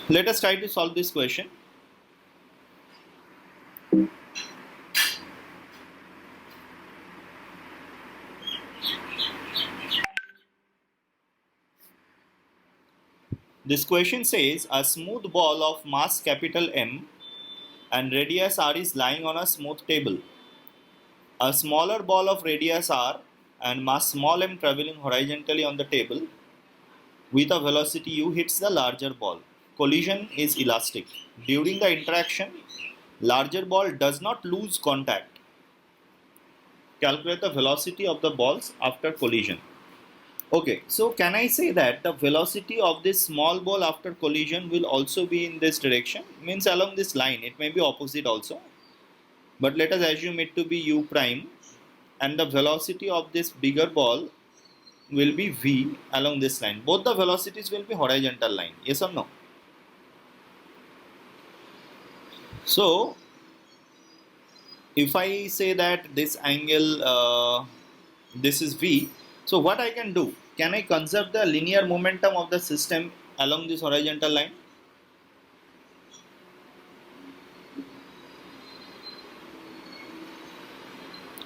Let us try to solve this question. This question says a smooth ball of mass capital M and radius r is lying on a smooth table. A smaller ball of radius r and mass small m traveling horizontally on the table with a velocity u hits the larger ball. Collision is elastic. During the interaction, larger ball does not lose contact. Calculate the velocity of the balls after collision. Okay, so can I say that the velocity of this small ball after collision will also be in this direction? Means along this line, it may be opposite also. But let us assume it to be u prime, and the velocity of this bigger ball will be v along this line. Both the velocities will be horizontal line. Yes or no? So if I say that this angle, this is v, so what I can do? Can I conserve the linear momentum of the system along this horizontal line?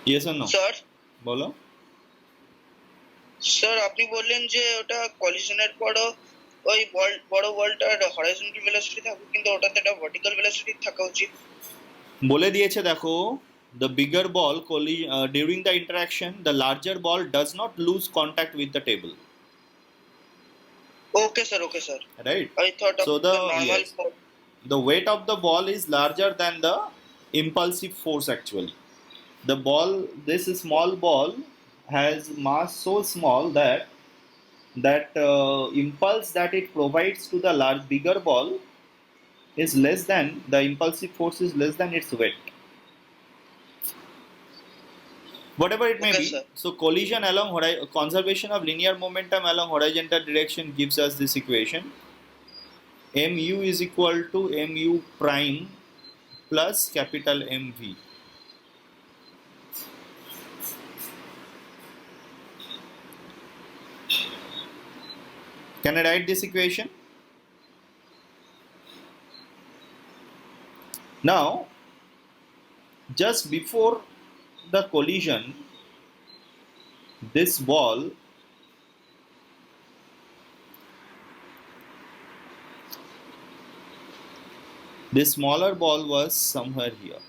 Yes or no? Sir বলো। Sir আপনি বললেন যে ওটা কলিশনের পরও ওই বড় বলটার horizontal velocity থাকবে, কিন্তু ওটাতে একটা ভার্টিক্যাল ভেলোসিটি থাকা উচিত। বলে দিয়েছে দেখো, the bigger ball during the interaction, the larger ball does not lose contact with the table. Okay sir, okay sir, Right? I thought So of the normal yes, the weight of the ball is larger than the impulsive force actually. The ball, this small ball has mass so small that impulse that it provides to the bigger ball is less than the impulsive force is less than its weight. Whatever it may Okay, be, sir. so collision along conservation of linear momentum along horizontal direction gives us this equation. Mu is equal to mu prime plus capital MV. Can I write this equation? Now, just before the collision, this ball this smaller ball was somewhere here,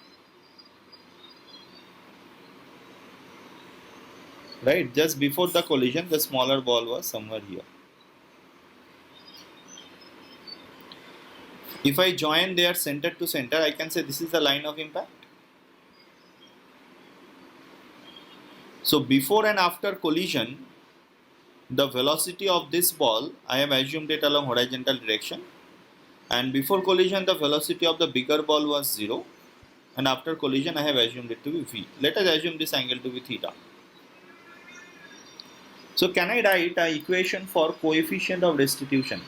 right? Just before the collision, the smaller ball was somewhere here. If I join their center to center, I can say this is the line of impact. So before and after collision, the velocity of this ball, I have assumed it along horizontal direction, and before collision the velocity of the bigger ball was 0, and after collision I have assumed it to be v. Let us assume this angle to be theta. So can I write an equation for coefficient of restitution?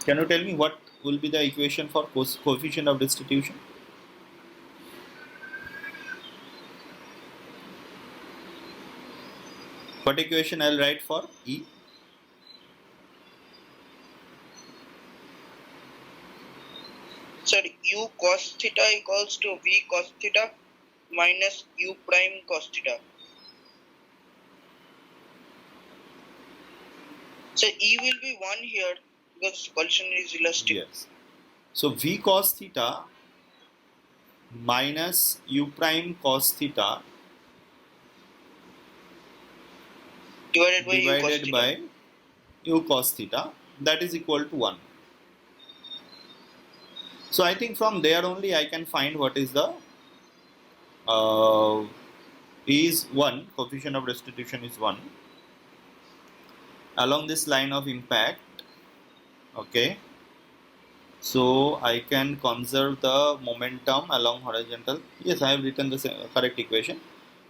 Can you tell me what will be the equation for coefficient of restitution? What equation I will write for E? Sir, u cos theta equals to v cos theta minus u prime cos theta. So E will be 1 here because collision is elastic. Yes. So v cos theta minus u prime cos theta divided by u cos theta, that is equal to 1. So I think from there only I can find what is the is 1, coefficient of restitution is 1 along this line of impact. Okay, so I can conserve the momentum along horizontal. Yes, I have written the correct equation.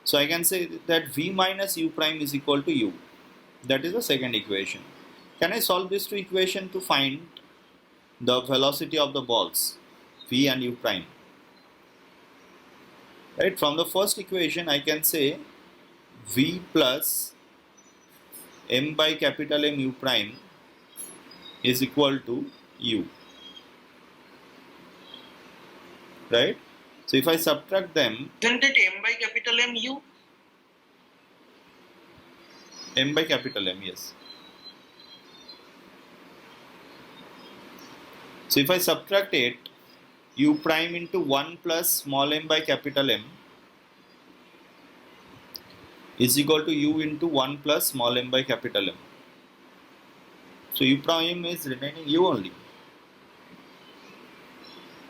So I can say that v minus u prime is equal to u. That is the second equation. Can I solve this two equation to find the velocity of the balls v and u prime? Right, from the first equation I can say v plus m by capital M u prime is equal to u, right? So if I subtract them, Isn't it m by capital M u? m by capital M, yes. So if I subtract it, u prime into 1 plus small m by capital M is equal to u into 1 plus small m by capital M. So u prime is remaining u only.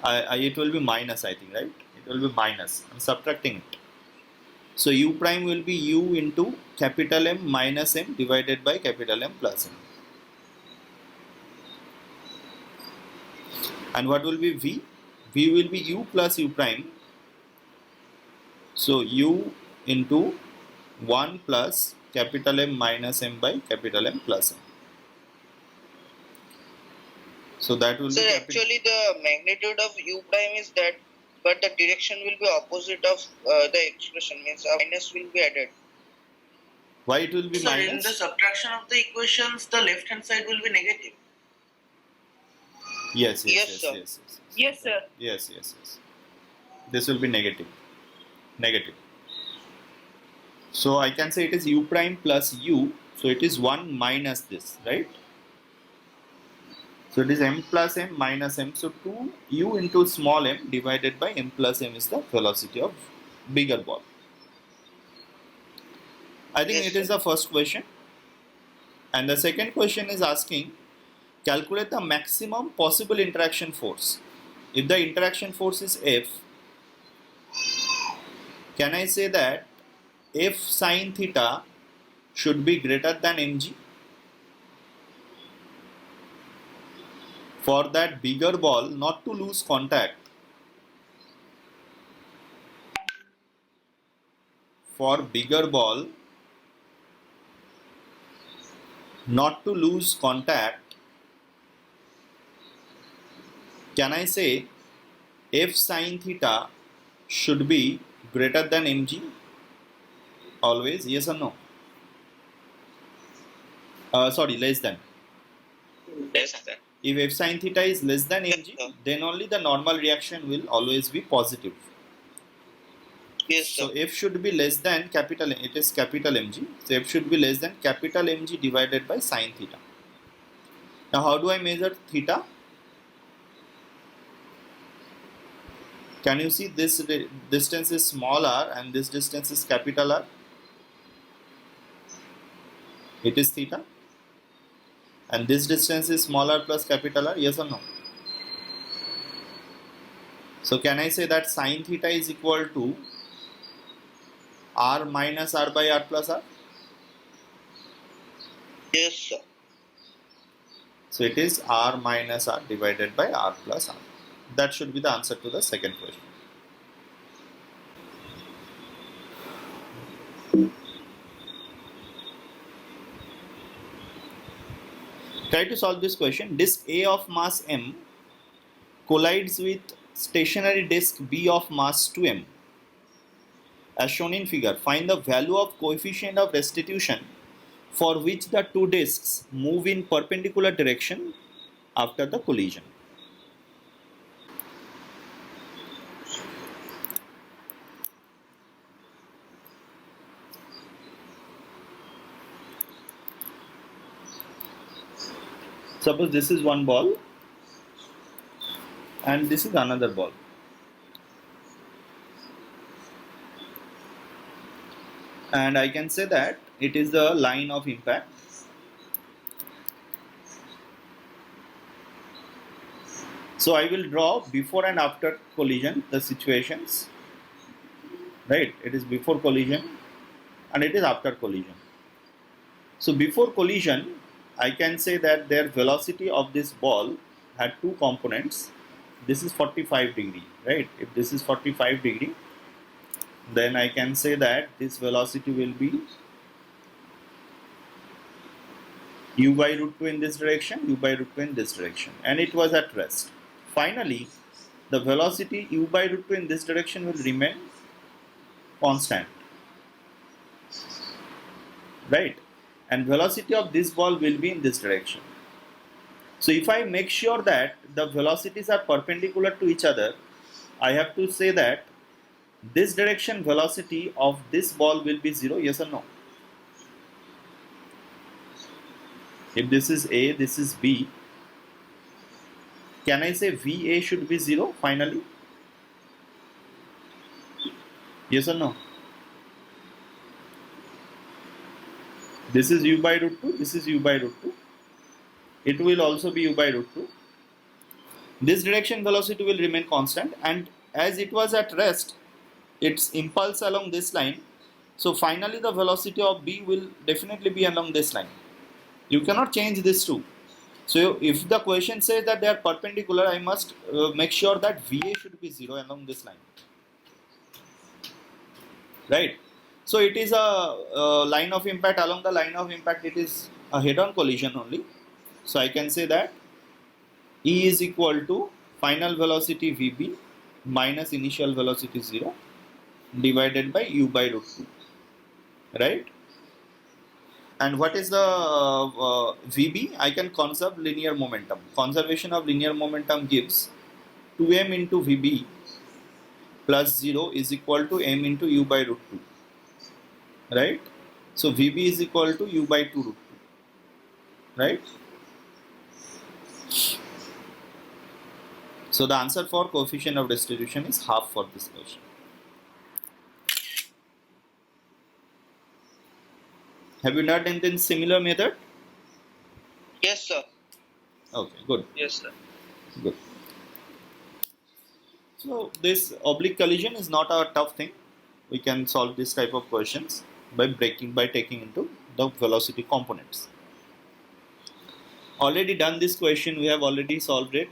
It will be minus, I think, right? It will be minus. I'm subtracting it. So u prime will be u into capital M minus m divided by capital M plus m. And what will be v? V will be u plus u prime. So u into 1 plus capital M minus m by capital M plus m. So that will So be actually the magnitude of u prime is that, but the direction will be opposite of the expression, means a minus will be added. why it will be Sir, in minus? the subtraction of the equations, the left hand side will be negative. Yes, yes, Yes, yes, sir. yes, yes. Yes, sir. Yes, yes, yes. This will be negative. Negative. So I can say it is u prime plus u. So it is 1 minus this, right? So it is m plus m minus m. So 2u into small m divided by m plus m is the velocity of bigger ball. I think Yes, it is the first question. And the second question is asking, calculate the maximum possible interaction force. If the interaction force is F, can I say that F sine theta should be greater than mg? For that bigger ball not to lose contact, for bigger ball not to lose contact, can I say F sine theta should be greater than mg? Always, yes or no? Sorry, less than. Less than. If F sine theta is less than Yes, mg, sir. then only the normal reaction will always be positive. Yes, So sir. F should be less than capital M, it is capital Mg. So F should be less than capital Mg divided by sine theta. Now how do I measure theta? Can you see this distance is small r and this distance is capital R? It is theta. And this distance is small r plus capital R, yes or no? So can I say that sine theta is equal to r minus r by r plus r? Yes, sir. So it is r minus r divided by r plus r. That should be the answer to the second question. Try to solve this question. Disk A of mass m collides with stationary disk B of mass 2m. As shown in figure, find the value of coefficient of restitution for which the two disks move in perpendicular direction after the collision. Suppose this is one ball and this is another ball. And I can say that it is the line of impact. So I will draw before and after collision the situations, right? It is before collision and it is after collision. So before collision, I can say that their velocity of this ball had two components. This is 45 degree, right? If this is 45 degree, then I can say that this velocity will be u by root 2 in this direction, u by root 2 in this direction, and it was at rest. Finally, the velocity u by root 2 in this direction will remain constant, right? And velocity of this ball will be in this direction. So if I make sure that the velocities are perpendicular to each other, I have to say that this direction velocity of this ball will be 0, yes or no? If this is A, this is B, can I say VA should be 0 finally? Yes or no? This is u by root 2, this is u by root 2. It will also be u by root 2. This direction velocity will remain constant, and as it was at rest, its impulse along this line. So finally the velocity of B will definitely be along this line. You cannot change this too. So if the question says that they are perpendicular, I must make sure that VA should be 0 along this line. Right? So it is a line of impact. Along the line of impact, it is a head-on collision only. So I can say that E is equal to final velocity Vb minus initial velocity 0 divided by u by root 2. Right? And what is the Vb? I can conserve linear momentum. Conservation of linear momentum gives 2m into Vb plus 0 is equal to m into u by root 2. Right? So Vb is equal to u by 2 root 2. Right? So the answer for coefficient of distribution is half for this question. Have you done in similar method? Yes, sir. Okay, good. Yes, sir. Good. So this oblique collision is not a tough thing. We can solve this type of questions by taking into the velocity components. Already done this question, we have already solved it.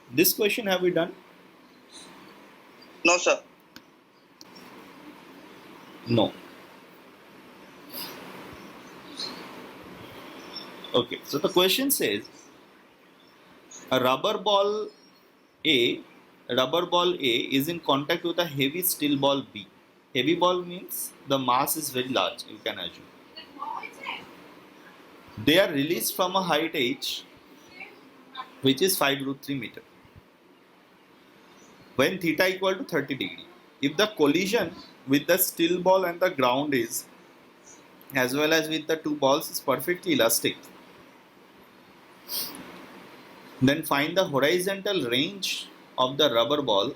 This question have we done? No, sir. No. Okay, so the question says a rubber ball A is in contact with a heavy steel ball B. Heavy ball means the mass is very large, you can assume. They are released from a height h, which is 5 root 3 meter, when theta equal to 30 degree. If the collision with the steel ball and the ground is, as well as with the two balls, is perfectly elastic, then find the horizontal range of the rubber ball,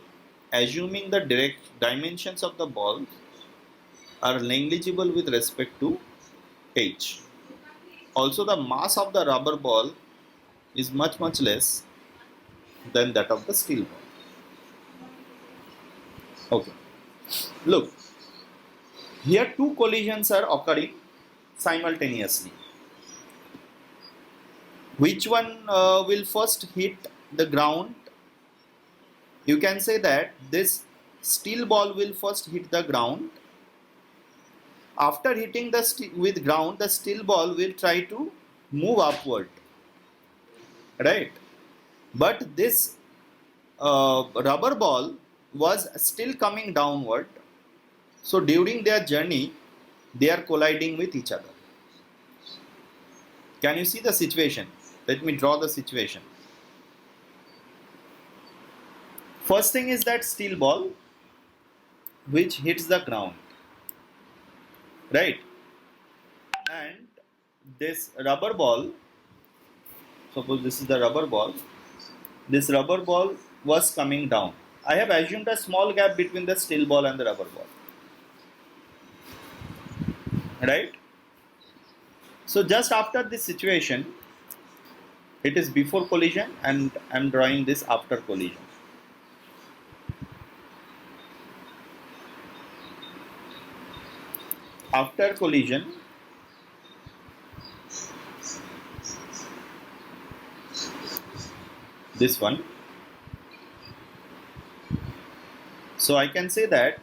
assuming the direct dimensions of the ball are negligible with respect to h. Also, the mass of the rubber ball is much less than that of the steel ball. Okay. Look, here two collisions are occurring simultaneously. Which one will first hit the ground? You can say that this steel ball will first hit the ground. After hitting the with ground, the steel ball will try to move upward, right? But this rubber ball was still coming downward. So during their journey, they are colliding with each other. Can you see the situation? Let me draw the situation. First thing is that steel ball which hits the ground, right? And this rubber ball, suppose this is the rubber ball, this rubber ball was coming down. I have assumed a small gap between the steel ball and the rubber ball, right? So just after this situation, it is before collision and I am drawing this after collision. After collision, this one. So I can say that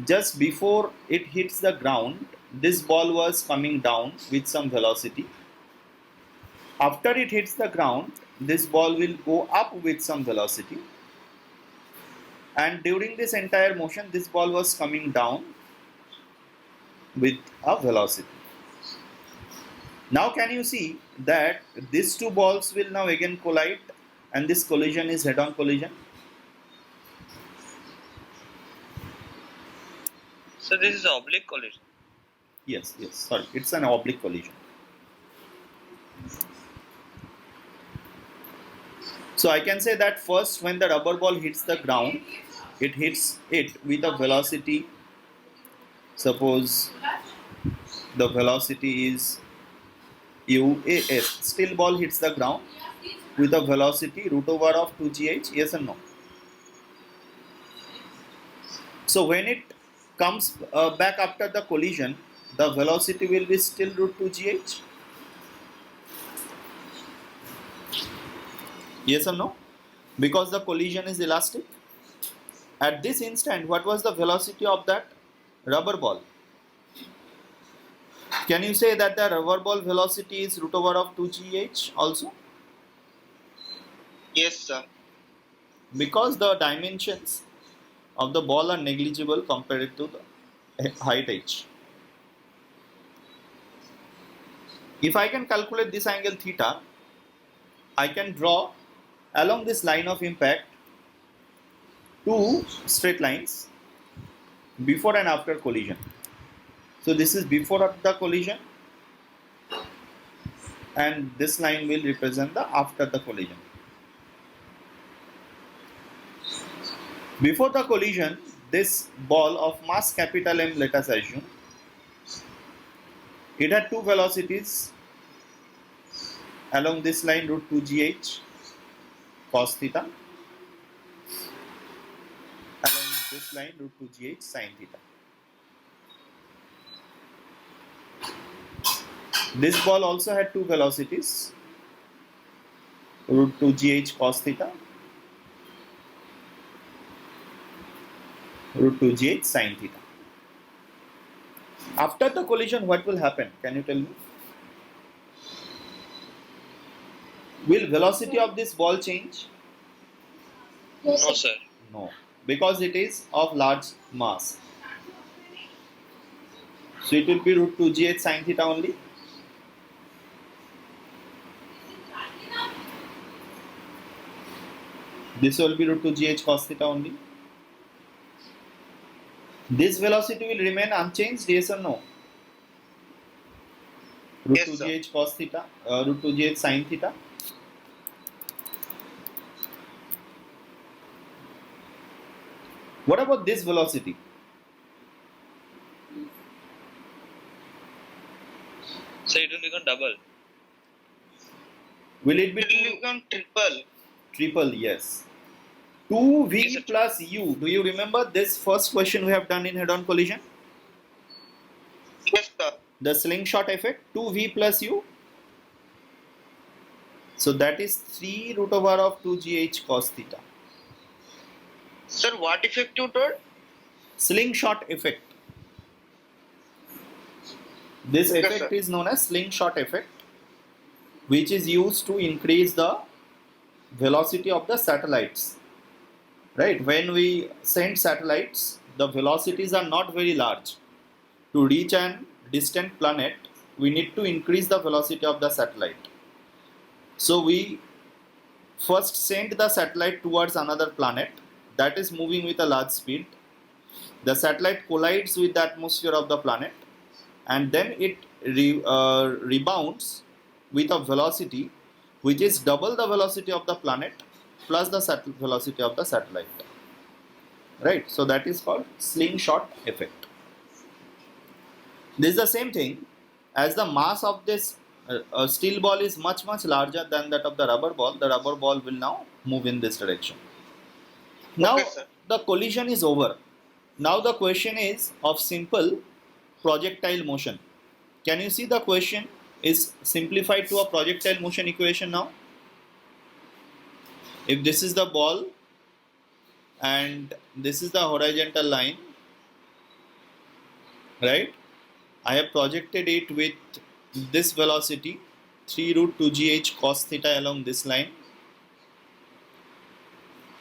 just before it hits the ground, this ball was coming down with some velocity. After it hits the ground, this ball will go up with some velocity. And during this entire motion, this ball was coming down with a velocity. Now can you see that these two balls will now again collide, and this collision is head-on collision? So this is oblique collision. Yes, sorry, it's an oblique collision. So I can say that first, when the rubber ball hits the ground, it hits it with a velocity. Suppose the velocity is UAS. Still ball hits the ground with a velocity root over of 2gh. Yes or no? So when it comes back after the collision, the velocity will be still root 2gh. Yes or no? Because the collision is elastic. At this instant, what was the velocity of that rubber ball? Can you say that the rubber ball velocity is root over of 2gh also? Yes, sir. Because the dimensions of the ball are negligible compared to the height h. If I can calculate this angle theta, I can draw along this line of impact two straight lines before and after collision. So this is before the collision, and this line will represent the after the collision. Before the collision, this ball of mass capital M, let us assume, it had two velocities along this line root 2gh cos theta, along this line root 2gh sin theta. This ball also had two velocities, root 2gh cos theta, root 2gh sin theta. After the collision, what will happen? Can you tell me? Will velocity of this ball change? No, sir. No, because it is of large mass. So it will be root 2gh sin theta only. This will be root 2gh cos theta only. This velocity will remain unchanged, yes or no? Root Yes, 2gh cos theta, root 2gh sin theta. What about this velocity? So it will become double. Will it be It will become triple. triple? Yes. 2v Yes, sir. plus u. Do you remember this first question we have done in head-on collision? Yes, sir. The slingshot effect, 2v plus u. So that is 3 root over of 2gh cos theta. Sir, what effect you told? Slingshot effect. This Okay, effect sir. is known as slingshot effect, which is used to increase the velocity of the satellites. Right? When we send satellites, the velocities are not very large. To reach an distant planet, we need to increase the velocity of the satellite. So we first send the satellite towards another planet that is moving with a large speed. The satellite collides with the atmosphere of the planet, and then it rebounds with a velocity which is double the velocity of the planet plus the velocity of the satellite. Right? So that is called slingshot effect. This is the same thing, as the mass of this steel ball is much larger than that of the rubber ball. The rubber ball will now move in this direction. Now Okay, sir. the collision is over. Now the question is of simple projectile motion. Can you see the question is simplified to a projectile motion equation now? If this is the ball and this is the horizontal line, right? I have projected it with this velocity 3 root 2gh cos theta along this line,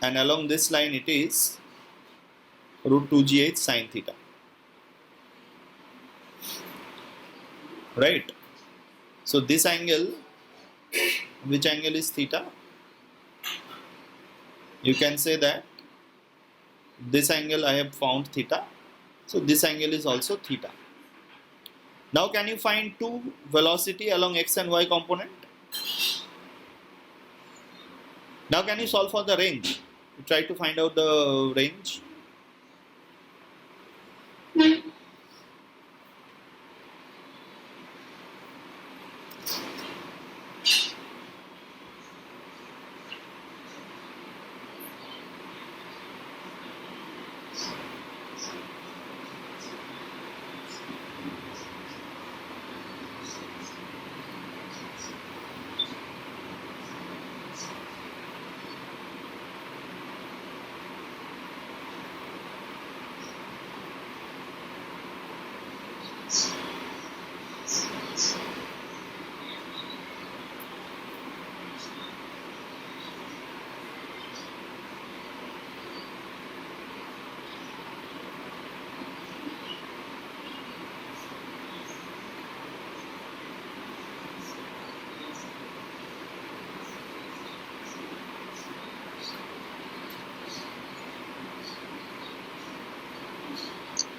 and along this line it is root 2gh sin theta. Right? So this angle, which angle is theta? You can say that this angle I have found theta. So this angle is also theta. Now can you find two velocity along x and y component? Now can you solve for the range? You try to find out the range.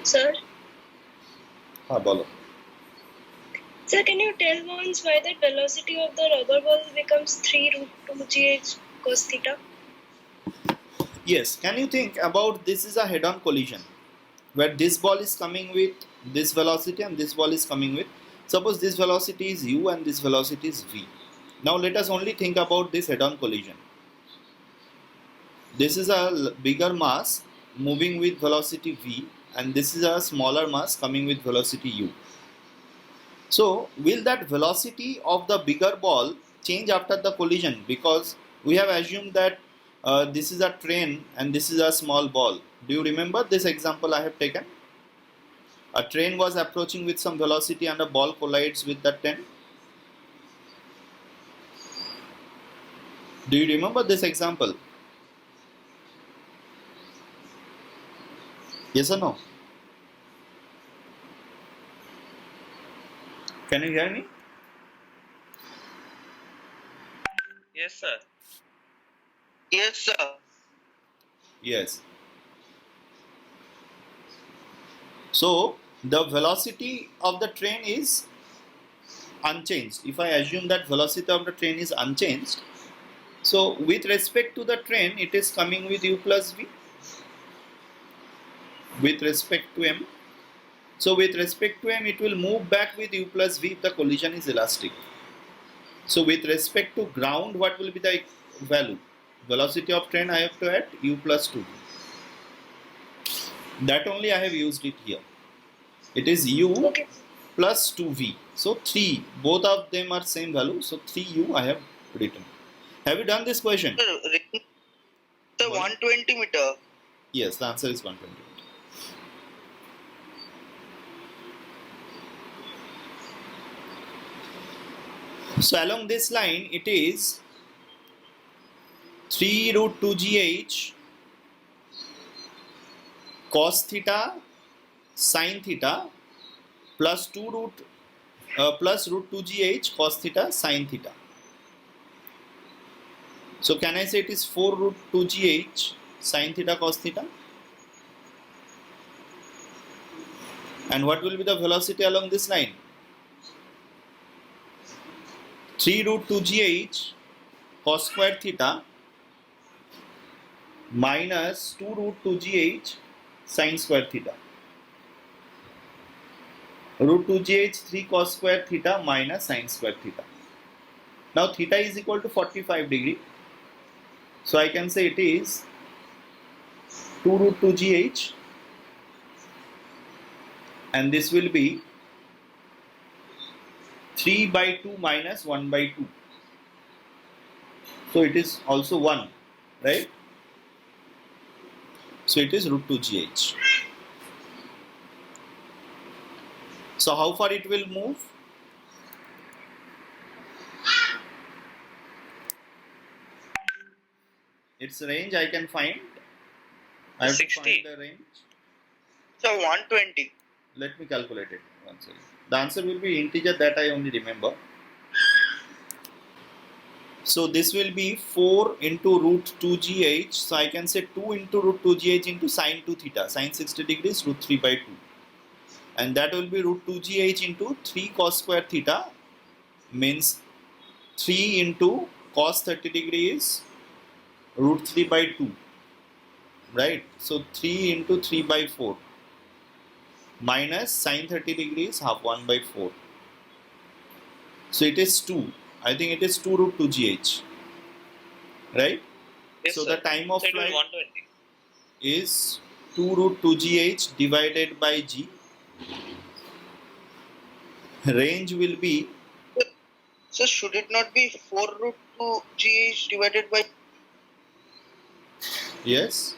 Sir, हाँ बोलो. sir, can you tell once why the velocity of the rubber ball becomes 3 root 2 gh cos theta? Yes, can you think about this is a head-on collision where this ball is coming with this velocity and this ball is coming with, suppose this velocity is u and this velocity is v. Now let us only think about this head-on collision. This is a bigger mass moving with velocity v and this is a smaller mass coming with velocity u. So will that velocity of the bigger ball change after the collision? Because we have assumed that this is a train and this is a small ball. Do you remember this example I have taken? A train was approaching with some velocity and a ball collides with the train. Do you remember this example? Yes or no? Can you hear me? Yes, sir. Yes, sir. Yes. So the velocity of the train is unchanged. If I assume that velocity of the train is unchanged, so with respect to the train, it is coming with u plus v with respect to m. So with respect to m, it will move back with u plus v if the collision is elastic. So with respect to ground, what will be the value? Velocity of train I have to add u plus 2v. That only I have used it here. It is u Okay. plus 2v. So 3. Both of them are same value. So 3u I have written. Have you done this question? Sir, sir, 120 meter. Yes, the answer is 120. So along this line, it is 3 root 2 gh cos theta sin theta plus 2 root plus root 2 gh cos theta sin theta. So can I say it is 4 root 2 gh sin theta cos theta? And what will be the velocity along this line? 3 root 2 gh cos square theta minus 2 root 2 gh sin square theta. Root 2 gh 3 cos square theta minus sin square theta. Now theta is equal to 45 degree. So I can say it is 2 root 2 gh and this will be 3 by 2 minus 1 by 2. So it is also 1, right? So it is root 2 gh. So how far it will move? Its range I can find. I have 60. to find the range. So 120. Let me calculate it once again. The answer will be integer that I only remember. So this will be 4 into root 2gh. So I can say 2 into root 2gh into sine 2 theta. Sine 60 degrees root 3 by 2. And that will be root 2gh into 3 cos square theta, means 3 into cos 30 degrees root 3 by 2. Right? So 3 into 3 by 4 minus sine 30 degrees half 1 by 4. So it is 2. I think it is 2 root 2gh. Right? Yes, So sir. the time of So it will flight 120. is 2 root 2gh divided by g. Range will be, So should it not be 4 root 2 GH divided by yes,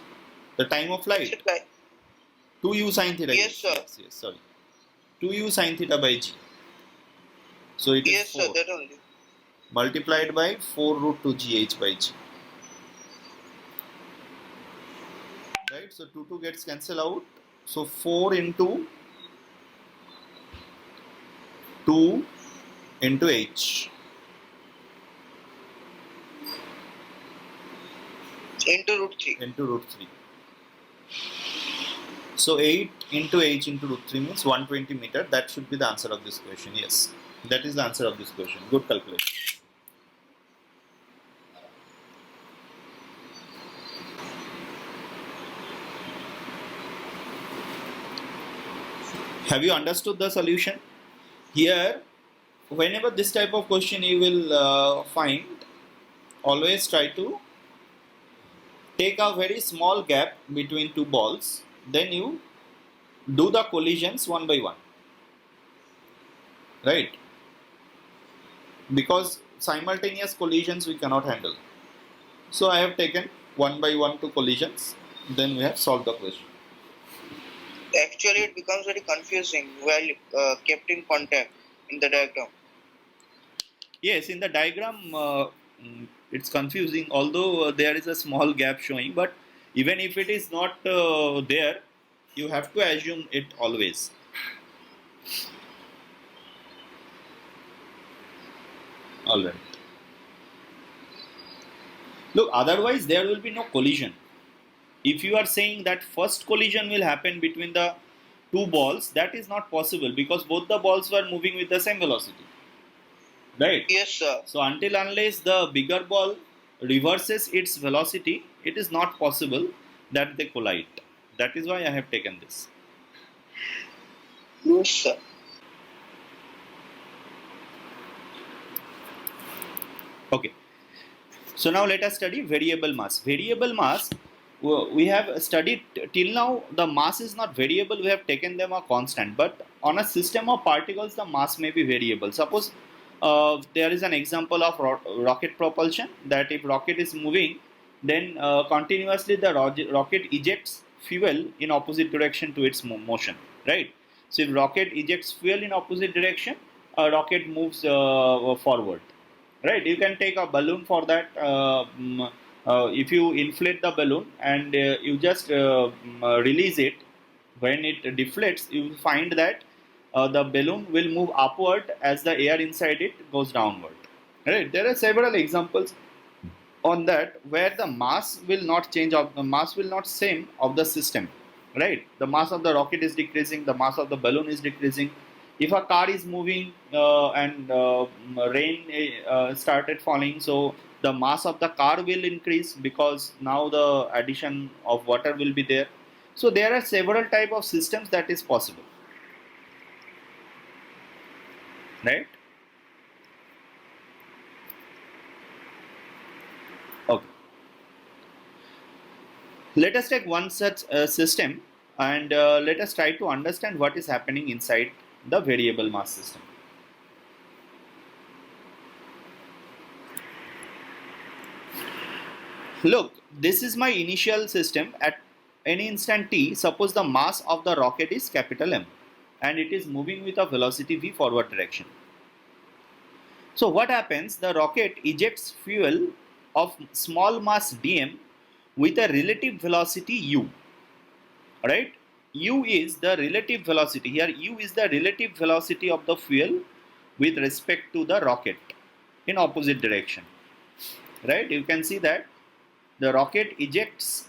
the time of flight, 2u sine theta. Yes, sir. Yes, sorry. 2u sine theta by g. So it is Yes, 4 sir, that only. multiplied by 4 root 2gh by g. Right? So 2 gets cancelled out. So 4 into 2 into h. Into root 3. Into root 3. So 8 into h into root 3 means 120 meter. That should be the answer of this question. Yes, that is the answer of this question. Good calculation. Have you understood the solution? Here, whenever this type of question you will find, always try to take a very small gap between two balls, then you do the collisions one by one, right? Because simultaneous collisions we cannot handle. So I have taken one by one two collisions, then we have solved the question. Actually, it becomes very confusing while kept in contact in the diagram. Yes, in the diagram it's confusing, although there is a small gap showing, but even if it is not there, you have to assume it always. Alright. Look, otherwise there will be no collision. If you are saying that first collision will happen between the two balls, that is not possible because both the balls were moving with the same velocity. Right? Yes, sir. So until unless the bigger ball reverses its velocity, it is not possible that they collide. That is why I have taken this. Yes, sir. Okay. So now let us study variable mass. Variable mass, we have studied till now, the mass is not variable, we have taken them a constant, but on a system of particles the mass may be variable. Suppose there is an example of rocket propulsion, that if rocket is moving, then continuously the rocket ejects fuel in opposite direction to its motion, right? So if rocket ejects fuel in opposite direction, a rocket moves forward, right? You can take a balloon for that. If you inflate the balloon and you just release it, when it deflates, you will find that the balloon will move upward as the air inside it goes downward, right? There are several examples on that where the mass will not change, of the mass will not same of the system, right? The mass of the rocket is decreasing, the mass of the balloon is decreasing. If a car is moving and rain started falling, so the mass of the car will increase because now the addition of water will be there. So there are several type of systems that is possible, right? Okay. Let us take one such system and let us try to understand what is happening inside the variable mass system. Look, this is my initial system. At any instant t, suppose the mass of the rocket is capital M and it is moving with a velocity v forward direction. So what happens? The rocket ejects fuel of small mass dm with a relative velocity u, right? U is the relative velocity. Here u is the relative velocity of the fuel with respect to the rocket in opposite direction. right? You can see that the rocket ejects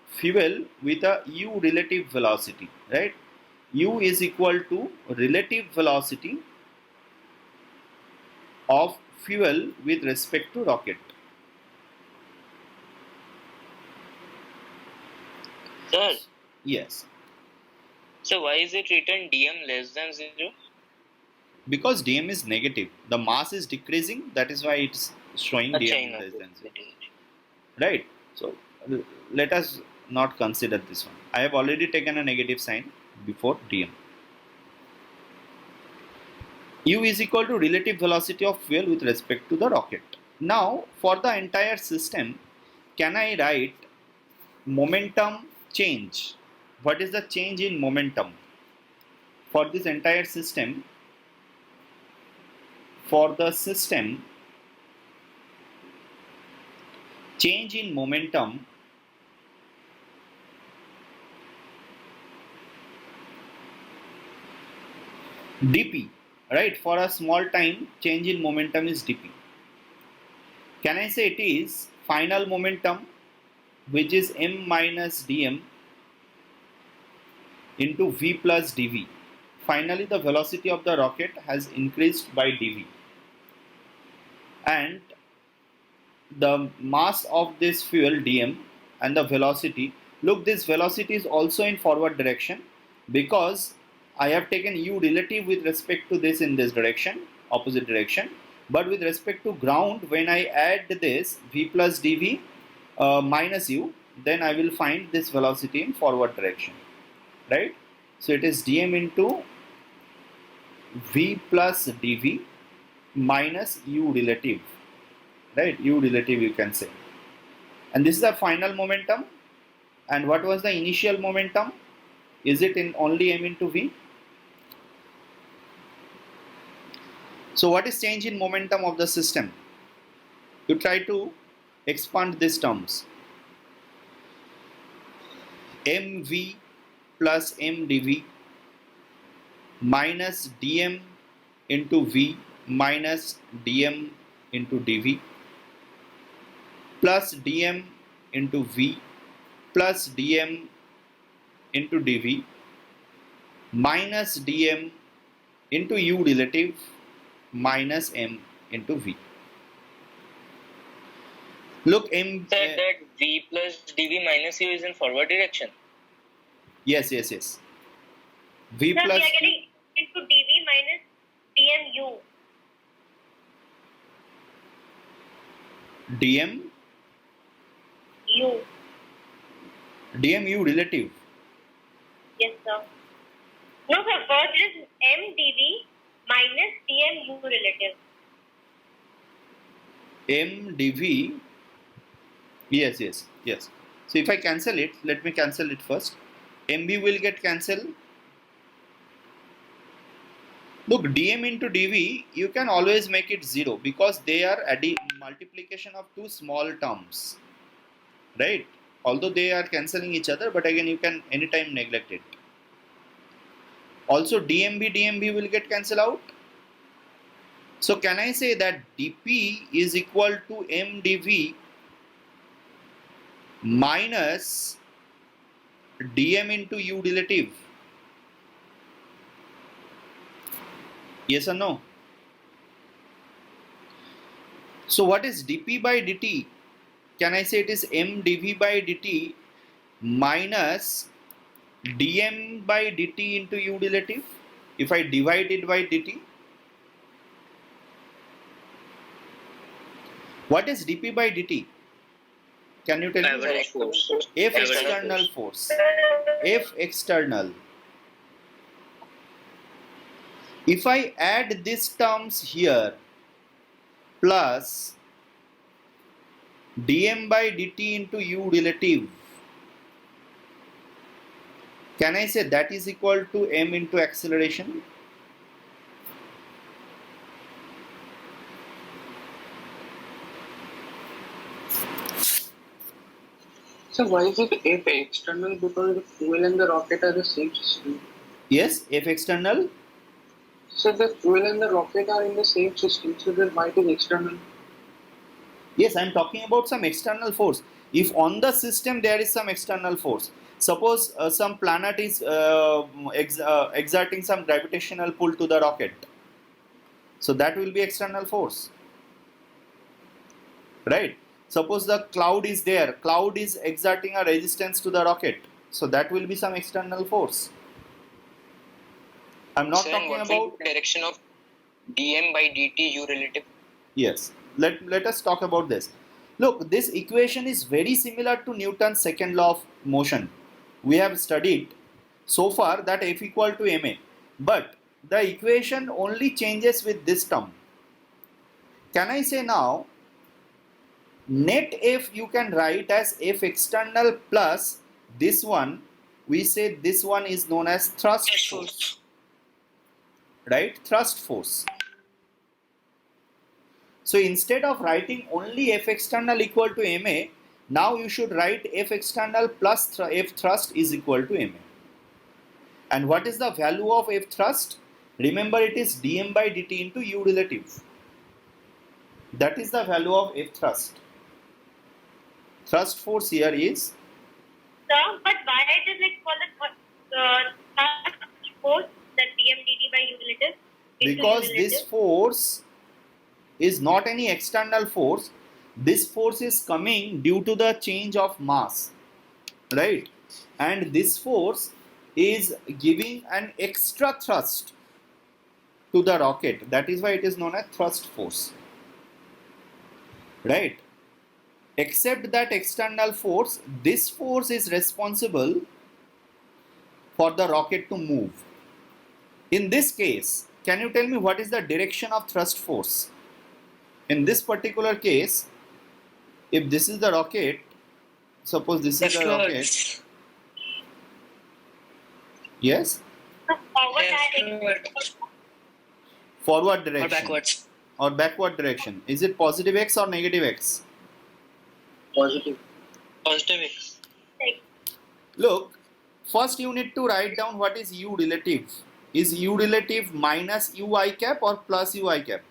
fuel with a u relative velocity, right? U is equal to relative velocity of fuel with respect to rocket. Sir, Yes, so why is it written dm less than 0? because dm is negative. The mass is decreasing. That is why it's showing Acha, dm enough. less than 0. Right? So let us not consider this one. I have already taken a negative sign before dm. U is equal to relative velocity of fuel with respect to the rocket. Now, for the entire system, can I write momentum change? What is the change in momentum for this entire system? For the system, change in momentum dp, right? For a small time, change in momentum is dp. Can I say it is final momentum, which is m minus dm into v plus dv. Finally, the velocity of the rocket has increased by dv, and the mass of this fuel dm and the velocity, look, this velocity is also in forward direction because I have taken u relative with respect to this in this direction, opposite direction, but with respect to ground, when I add this v plus dv minus u, then I will find this velocity in forward direction, right? So it is dm into v plus dv minus u relative, right? U relative you can say. And this is the final momentum. And what was the initial momentum? Is it in only m into v? So what is change in momentum of the system? You try to expand these terms. mv plus m dv minus dm into v minus dm into dv plus dm into v plus dm into dv minus dm into u relative minus m into v. Look, m. Sir, that v plus dv minus u is in forward direction. Yes. V Sir, plus we are getting into dv minus dmu. dm U. dm u relative. Yes, sir. No, sir. First is m dv minus dm u relative. M dv. Yes. So if I cancel it, let me cancel it first. mb will get cancelled. Look, dm into dv, you can always make it 0 because they are multiplication of two small terms, right? Although they are cancelling each other, but again you can anytime neglect it. Also dmb will get cancelled out. So can I say that dp is equal to m dv minus dm into u relative? Yes or no? So what is dp by dt? Can I say it is m dv by dt minus dm by dt into u relative if I divide it by dt? What is dp by dt? Can you tell me? Average force. F Average external force. F external. If I add these terms here plus dm by dt into u relative, can I say that is equal to m into acceleration? So why is it F external? Because the fuel and the rocket are the same system. Yes, F external. So the fuel and the rocket are in the same system. So then why it is external? Yes, I am talking about some external force. If on the system there is some external force, suppose some planet is exerting some gravitational pull to the rocket, so that will be external force, right? Suppose the cloud is there, cloud is exerting a resistance to the rocket, so that will be some external force. I'm not Sir, talking what will about. be the direction of dm by dt u relative? Yes, let us talk about this. Look, this equation is very similar to Newton's second law of motion. We have studied so far that F equal to ma, but the equation only changes with this term. Can I say now net F you can write as F external plus this one, we say this one is known as thrust force, right? Thrust force. So instead of writing only F external equal to ma, now you should write F external plus F thrust is equal to ma. And what is the value of F thrust? Remember, it is dm by dt into u relative. That is the value of F thrust. Thrust force here is. Sir, but why it is like for the thrust force that dm dt by u relative? Because this force is not any external force. This force is coming due to the change of mass, right? And this force is giving an extra thrust to the rocket. That is why it is known as thrust force, right? Except that external force, this force is responsible for the rocket to move. In this case, can you tell me what is the direction of thrust force? In this particular case, if this is the rocket, suppose this is the rocket. Yes? Forward direction. Or backwards. Or backward direction. Is it positive x or negative x? Positive. Positive x. Look, first you need to write down what is u relative. Is u relative minus ui cap or plus ui cap?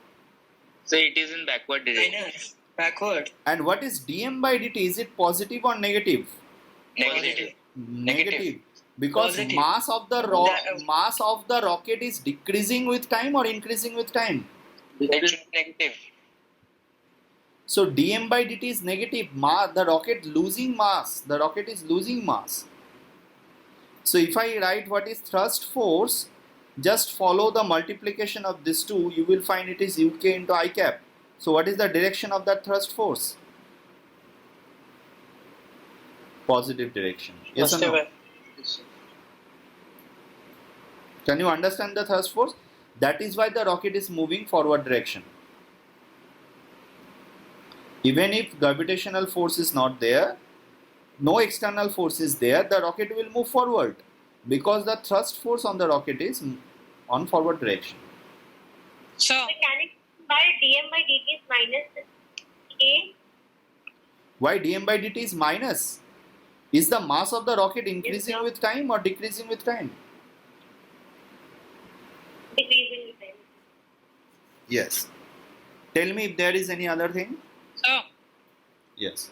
So it is in backward direction. Backward. And what is dm by dt? Is it positive or negative? Negative. Negative. Because Positive. mass of the rocket is decreasing with time or increasing with time. It should be negative. So dm by dt is negative. The rocket losing mass. The rocket is losing mass. So if I write what is thrust force, just follow the multiplication of these two. You will find it is uk into I cap. So what is the direction of that thrust force? Positive direction. Yes or no? Yes. Can you understand the thrust force? That is why the rocket is moving forward direction. Even if gravitational force is not there, no external force is there, the rocket will move forward because the thrust force on the rocket is on forward direction. So can it by dm by dt is minus a? Why dm by dt is minus? Is the mass of the rocket increasing with time or decreasing with time? Decreasing with time. Yes. Tell me if there is any other thing. So, Yes.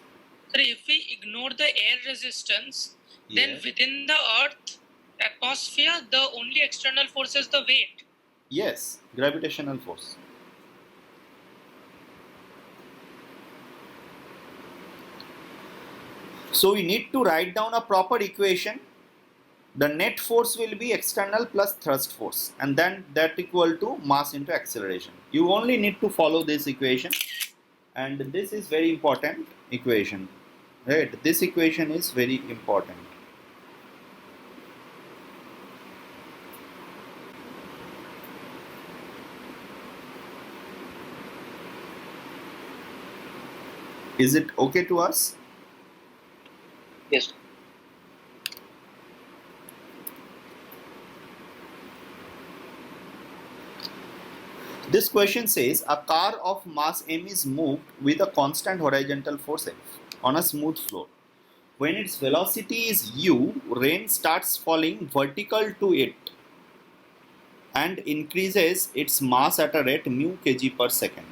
sir, if we ignore the air resistance, then Yes. within the Earth atmosphere, the only external force is the weight. Yes, gravitational force. So we need to write down a proper equation. The net force will be external plus thrust force, and then that equal to mass into acceleration. You only need to follow this equation, and this is very important equation, right? This equation is very important. Is it okay to us? Yes. This question says a car of mass m is moved with a constant horizontal force f on a smooth floor. When its velocity is u, rain starts falling vertical to it and increases its mass at a rate mu kg per second.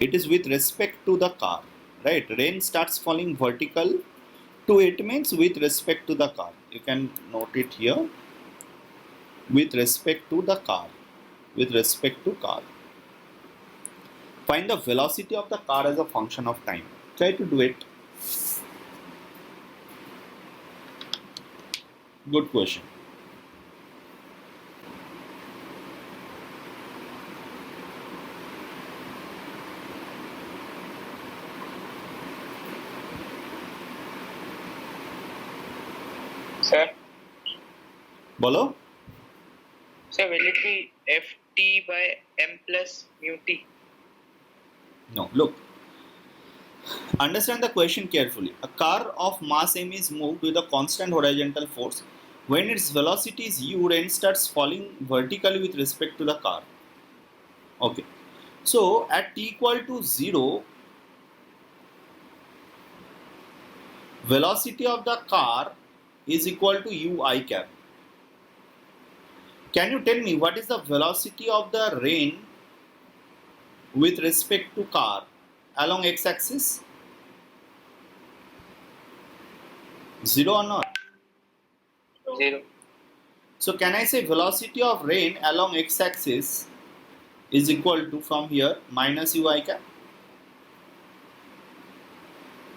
It is with respect to the car, right? Rain starts falling vertical to it means with respect to the car. You can note it here. With respect to the car. With respect to car. Find the velocity of the car as a function of time. Try to do it. Good question. Sir, Bolo? sir, will it be ft by m plus mu t? No. Look. Understand the question carefully. A car of mass m is moved with a constant horizontal force. When its velocity is u, rain starts falling vertically with respect to the car. Okay. So at t equal to 0, velocity of the car is equal to u I cap. Can you tell me what is the velocity of the rain with respect to car along x-axis? 0 or not? 0. So can I say velocity of rain along x-axis is equal to from here minus u I cap?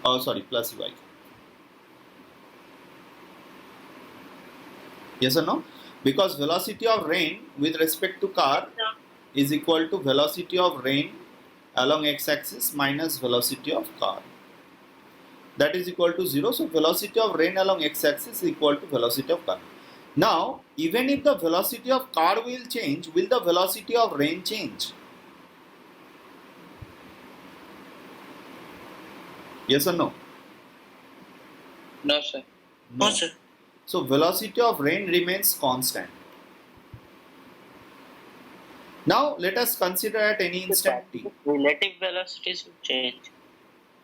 Oh sorry, plus u I cap. Yes or no? Because velocity of rain with respect to car is equal to velocity of rain along x-axis minus velocity of car. That is equal to 0. So velocity of rain along x-axis is equal to velocity of car. Now, even if the velocity of car will change, will the velocity of rain change? Yes or no? No, sir. No, sir. So velocity of rain remains constant. Now let us consider at any instant t. Relative velocities will change.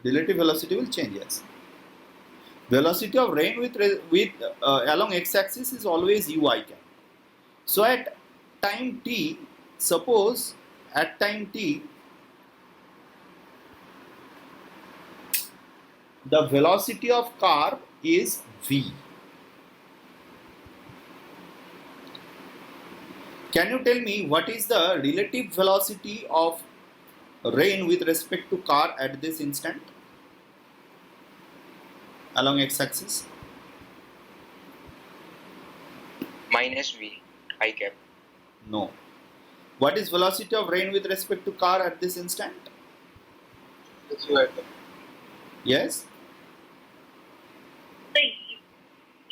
Relative velocity will change, yes. Velocity of rain with along x-axis is always u I cap. So at time t, suppose at time t, the velocity of car is v. Can you tell me what is the relative velocity of rain with respect to car at this instant along x-axis? Minus v I cap. No. What is velocity of rain with respect to car at this instant? It's u I cap. Yes? So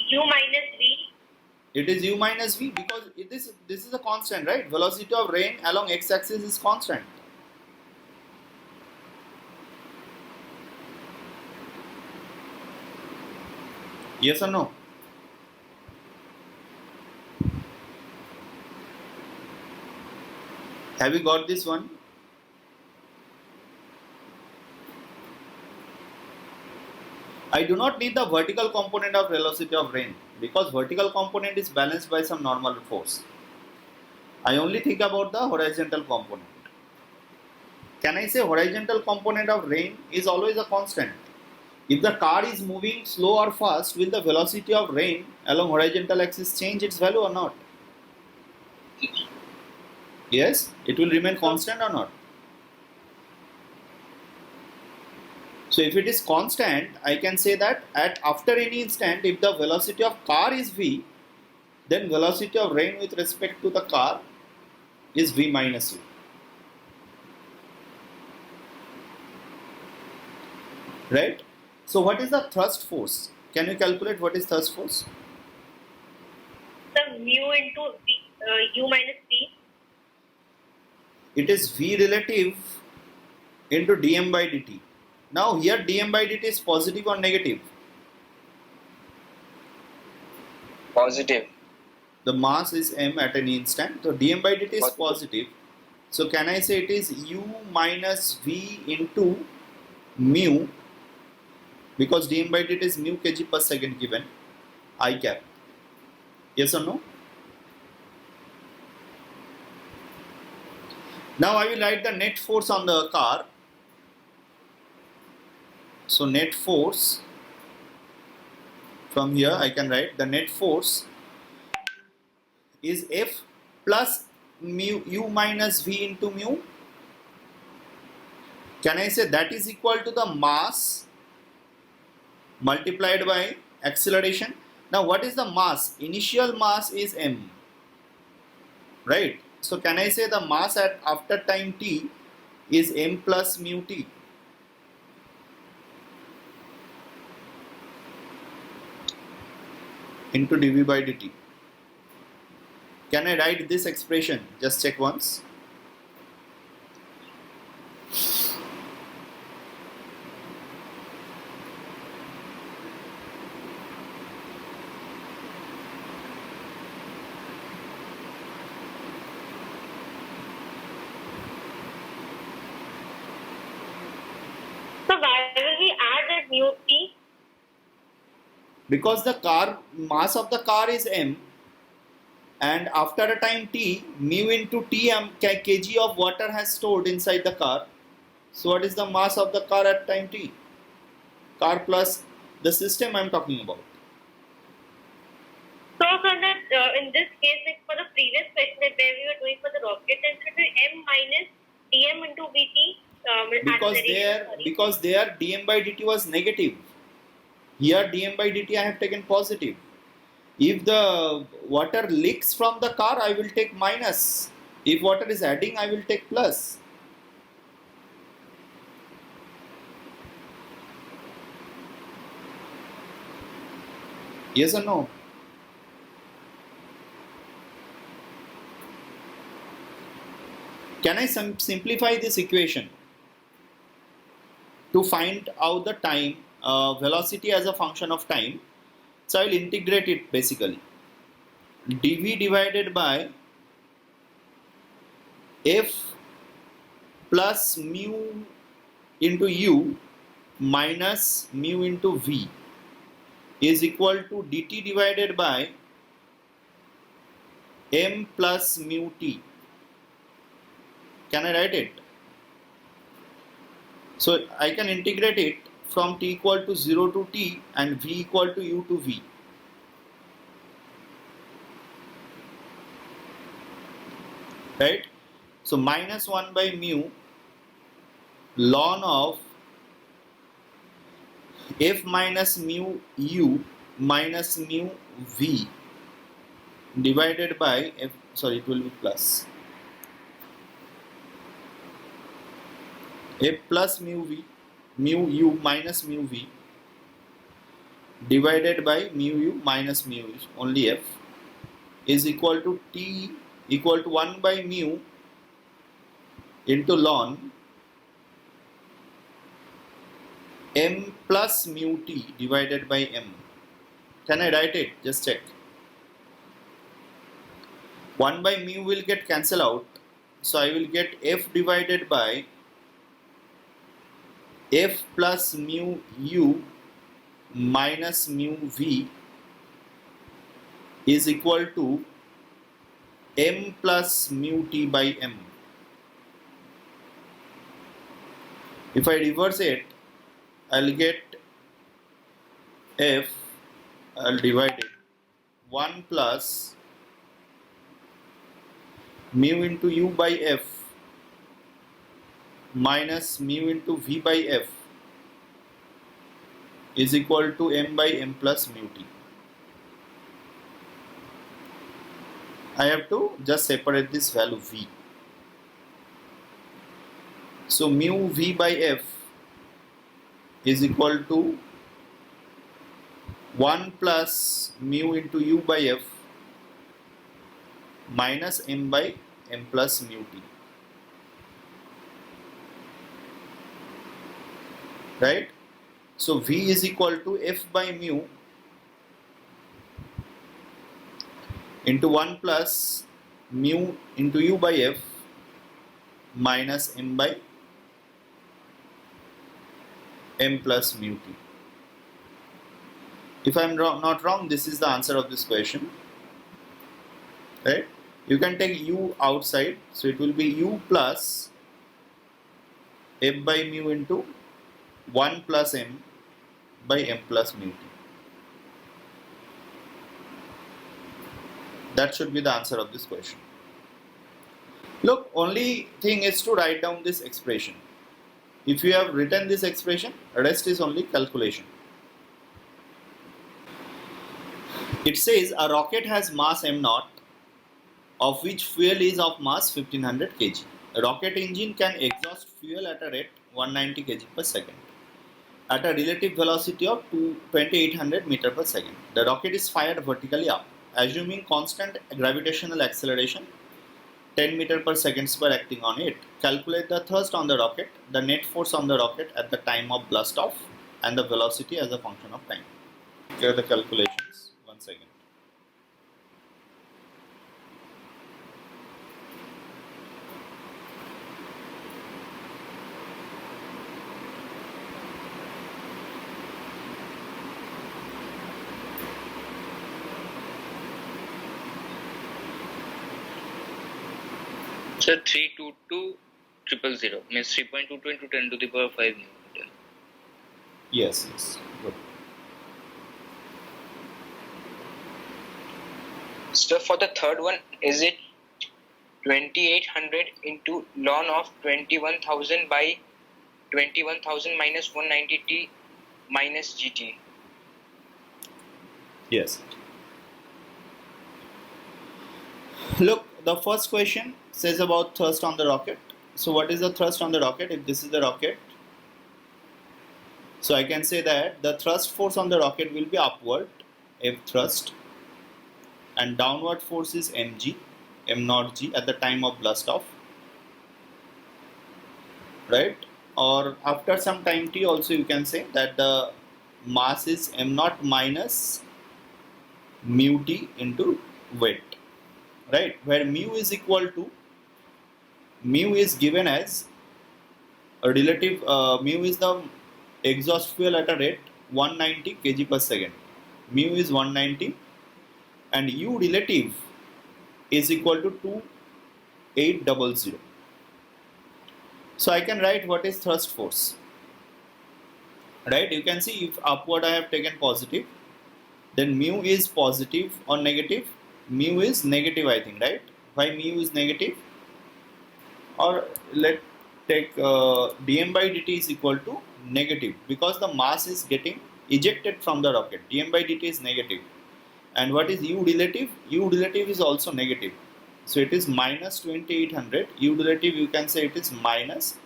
u minus v. It is u minus v because this is a constant, right? Velocity of rain along x-axis is constant. Yes or no? Have you got this one? I do not need the vertical component of velocity of rain because vertical component is balanced by some normal force. I only think about the horizontal component. Can I say horizontal component of rain is always a constant? If the car is moving slow or fast, will the velocity of rain along horizontal axis change its value or not? Yes, it will remain constant or not? So if it is constant, I can say that after any instant, if the velocity of car is v, then velocity of rain with respect to the car is v minus u. Right? So what is the thrust force? Can you calculate what is thrust force? So mu into v, u minus v. It is v relative into dm by dt. Now here dm by dt is positive or negative? Positive. The mass is m at any instant. So dm by dt is positive. So can I say it is u minus v into mu, because dm by dt is mu kg per second given, I cap. Yes or no? Now I will write the net force on the car. So net force, from here I can write the net force is F plus mu u minus v into mu. Can I say that is equal to the mass multiplied by acceleration? Now what is the mass? Initial mass is m, right? So can I say the mass at after time t is m plus mu t? Into dv by dt. Can I write this expression? Just check once. So why will we add that mu t? Because the car mass of the car is m, and after a time t, mu into t kg of water has stored inside the car. So what is the mass of the car at time t? Car plus the system I am talking about. So for that, in this case, like for the previous question where we were doing for the rocket, then it will be m minus dm into vt. Because there dm by dt was negative. Here dm by dt I have taken positive. If the water leaks from the car, I will take minus. If water is adding, I will take plus. Yes or no? Can I simplify this equation to find out the time velocity as a function of time? So I will integrate it basically. dv divided by f plus mu into u minus mu into v is equal to dt divided by m plus mu t. Can I write it? So I can integrate it from t equal to 0 to t and v equal to u to v. Right? So minus 1 by mu ln of f minus mu u minus mu v divided by f, sorry, it will be plus f plus mu v, mu u minus mu v divided by mu u minus mu u, only f, is equal to t equal to 1 by mu into ln m plus mu t divided by m. Can I write it? Just check. 1 by mu will get cancelled out, so I will get f divided by f plus mu u minus mu v is equal to m plus mu t by m. If I reverse it, I'll get f, I'll divide it, 1 plus mu into u by f minus mu into v by f is equal to m by m plus mu t. I have to just separate this value v. So mu v by f is equal to 1 plus mu into u by f minus m by m plus mu t. Right? So v is equal to f by mu into 1 plus mu into u by f minus m by m plus mu t. If I am not wrong, this is the answer of this question. Right? You can take u outside, so it will be u plus f by mu into 1 plus m by m plus mu t. That should be the answer of this question. Look, only thing is to write down this expression. If you have written this expression, rest is only calculation. It says a rocket has mass m0, of which fuel is of mass 1500 kg. A rocket engine can exhaust fuel at a rate 190 kg per second at a relative velocity of 2800 meter per second. The rocket is fired vertically up, assuming constant gravitational acceleration 10 meter per second per acting on it. Calculate the thrust on the rocket, the net force on the rocket at the time of blast off, and the velocity as a function of time. Here are the calculations. One second. So 322,000 means 3.22 into 10 to the power 5 Newton. Yes, good. So for the third one, is it 2800 into ln of 21,000 by 21,000 minus 190t minus gt? Yes. Look, the first question says about thrust on the rocket. So what is the thrust on the rocket? If this is the rocket, so I can say that the thrust force on the rocket will be upward, F thrust, and downward force is mg, m0 g at the time of blast off, right? Or after some time t also you can say that the mass is m0 minus mu t into weight, right? Where mu is equal to, mu is given as a relative, mu is the exhaust fuel at a rate 190 kg per second. Mu is 190 and u relative is equal to 2800. So I can write what is thrust force, right? You can see if upward I have taken positive, then mu is positive or negative. Mu is negative, I think, right? Why mu is negative? Or let take dm by dt is equal to negative because the mass is getting ejected from the rocket. Dm by dt is negative. And what is u relative? U relative is also negative. So it is minus 2800. U relative, you can say it is minus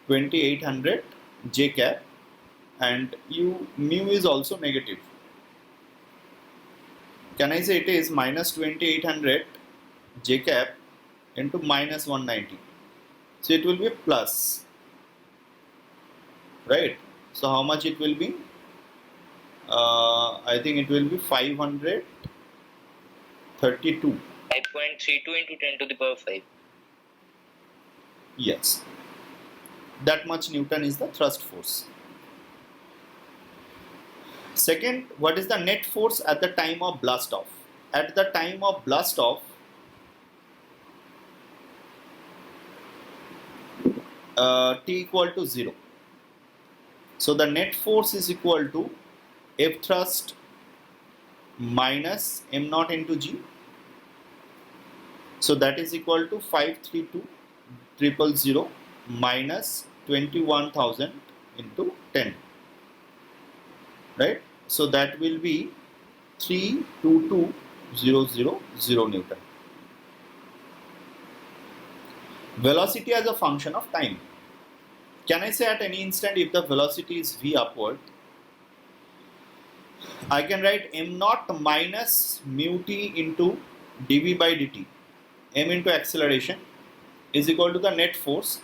2800 j cap, and mu is also negative. Can I say it is minus 2800 j cap into minus 190? So it will be plus, right? So how much it will be? I think it will be 532. 5.32 into 10 to the power 5. Yes. That much Newton is the thrust force. Second, what is the net force at the time of blast off? At the time of blast off, T equal to 0. So the net force is equal to F thrust minus m0 into g. So that is equal to 532,000 minus 21,000 into 10. Right? So that will be 322,000 Newton. Velocity as a function of time. Can I say at any instant if the velocity is v upward, I can write m0 minus mu t into dv by dt, m into acceleration, is equal to the net force,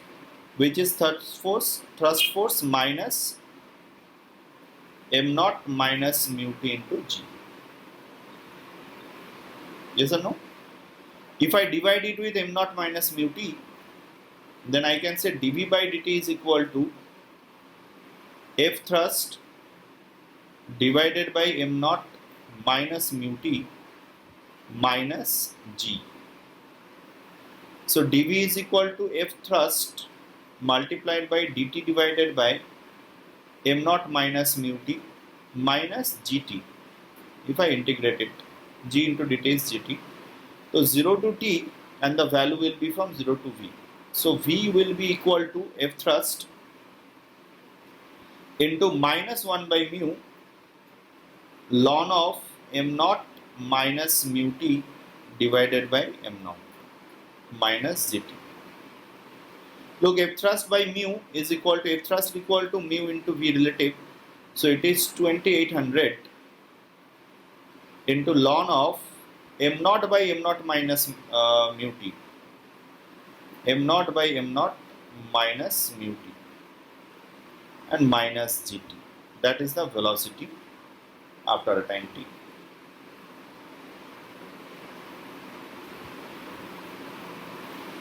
which is thrust force minus m0 minus mu t into g. Yes or no? If I divide it with m0 minus mu t, then I can say dv by dt is equal to F thrust divided by m0 minus mu t minus g. So dv is equal to F thrust multiplied by dt divided by m naught minus mu t minus gt. If I integrate it, g into dt is gt. So 0 to t, and the value will be from 0 to v. So v will be equal to F thrust into minus 1 by mu ln of m naught minus mu t divided by m naught minus gt. Look, F thrust by mu is equal to F thrust equal to mu into v relative. So it is 2800 into ln of m naught by m naught minus mu t. M naught by m naught minus mu t and minus gt. That is the velocity after a time t.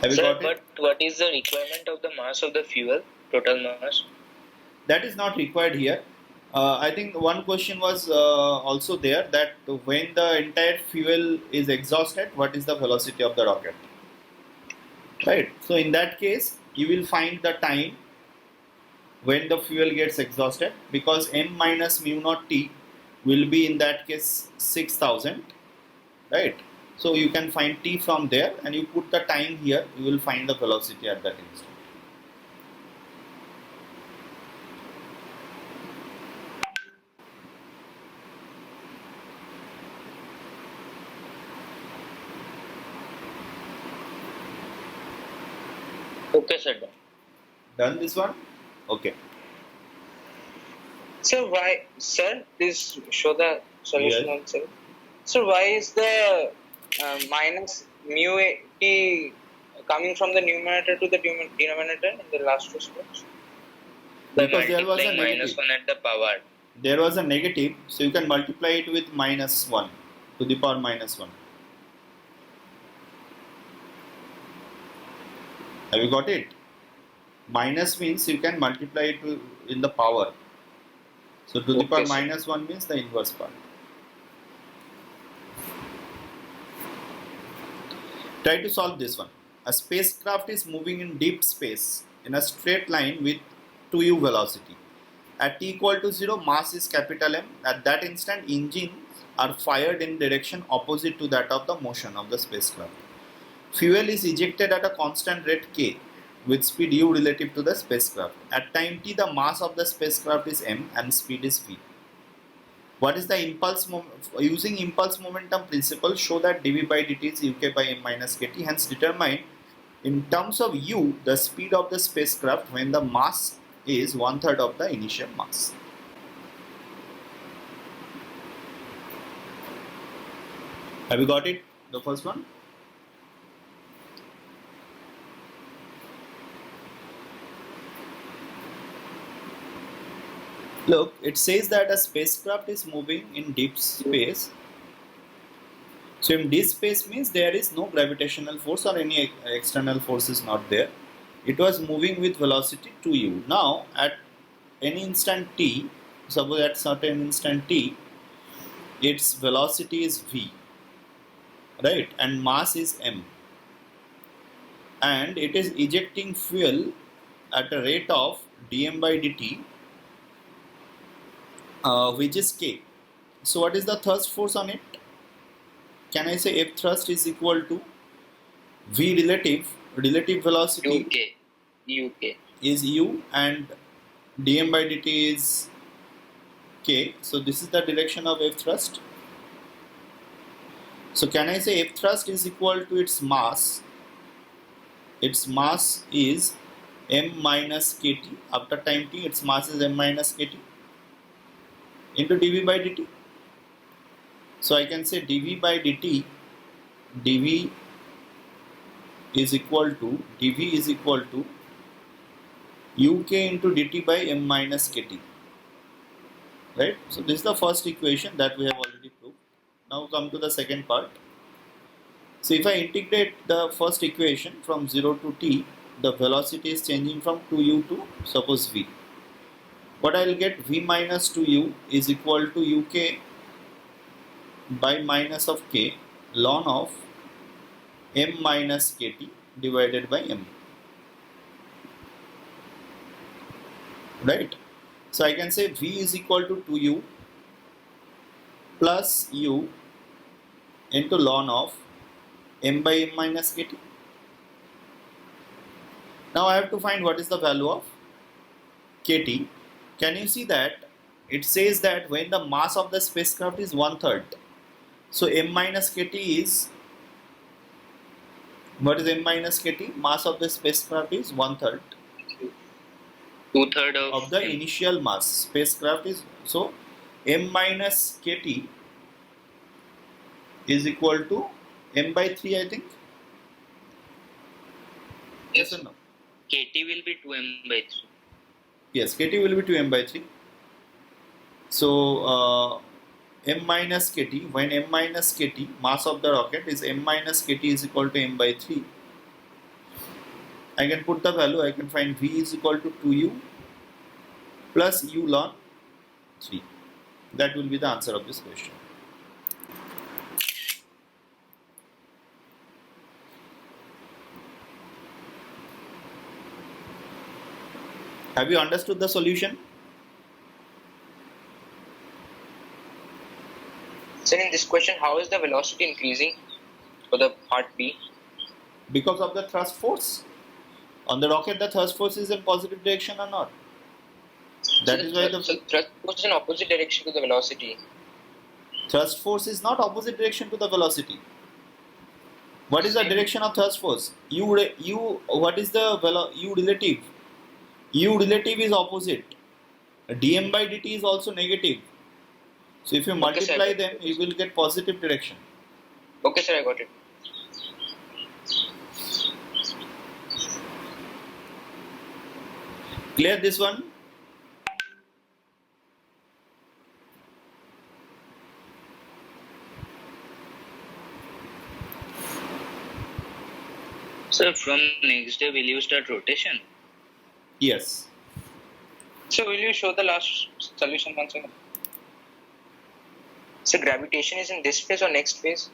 Have you Sir, got it? but what is the requirement of the mass of the fuel, total mass? That is not required here. I think one question was also there, that when the entire fuel is exhausted, what is the velocity of the rocket? Right. So in that case, you will find the time when the fuel gets exhausted, because m minus mu naught t will be in that case 6000, right? So you can find t from there and you put the time here, you will find the velocity at that instant. Okay, sir. Done. Done this one? Okay. So why, sir, please show the solution Yes. also. So why is the minus mu t coming from the numerator to the denominator in the last two steps? By Because there was a multiplying minus negative. 1 at the power. There was a negative, so you can multiply it with minus 1 to the power minus 1. Have you got it? Minus means you can multiply it in the power. So to the Okay, power sir. minus 1 means the inverse part. Try to solve this one. A spacecraft is moving in deep space in a straight line with 2u velocity. At t equal to 0, mass is capital M. At that instant, engines are fired in direction opposite to that of the motion of the spacecraft. Fuel is ejected at a constant rate k with speed u relative to the spacecraft. At time t, the mass of the spacecraft is m and speed is v. What is the impulse using impulse momentum principle? Show that dv by dt is uk by m minus kt. Hence, determine in terms of u the speed of the spacecraft when the mass is 1/3 of the initial mass. Have you got it? The first one. Look, it says that a spacecraft is moving in deep space. So in deep space means there is no gravitational force or any external force is not there. It was moving with velocity 2u. Now at any instant t, suppose at certain instant t, its velocity is v, right, and mass is m, and it is ejecting fuel at a rate of dm by dt, which is k. So what is the thrust force on it? Can I say F thrust is equal to v relative velocity UK. is u and dm by dt is k. So this is the direction of F thrust. So can I say F thrust is equal to its mass? Its mass is m minus kt. After time t, its mass is m minus kt into dv by dt. So I can say dv by dt, dv is equal to uk into dt by m minus kt, right? So this is the first equation that we have already proved. Now come to the second part. So if I integrate the first equation from 0 to t, the velocity is changing from 2u to suppose v. What I will get, v minus 2u is equal to uk by minus of k ln of m minus kt divided by m, right? So I can say V is equal to 2U plus U into ln of m by m minus kt. Now I have to find what is the value of kt. Can you see that it says that when the mass of the spacecraft is 1/3, so m minus kt is, what is m minus kt? Mass of the spacecraft is 1/3 2/3 of the initial mass. Spacecraft is, so m minus kt is equal to m by 3, I think. Yes or no? KT will be 2m by 3. Yes, kt will be 2m by 3. So m minus kt, when m minus kt, mass of the rocket is m minus kt is equal to m by 3. I can put the value, I can find V is equal to 2U plus U ln 3. That will be the answer of this question. Have you understood the solution? So in this question, how is the velocity increasing for the part B? Because of the thrust force. On the rocket, the thrust force is in positive direction or not? That is why the so thrust force is in opposite direction to the velocity. thrust force is not opposite direction to the velocity. What is the direction of thrust force? What is the U relative? U relative is opposite. dm by dt is also negative. So if you multiply them, you will get positive direction. Okay, sir, I got it. Clear this one? So from next day, will you start rotation? Yes. So will you show the last solution once again? So gravitation is in this phase or next phase?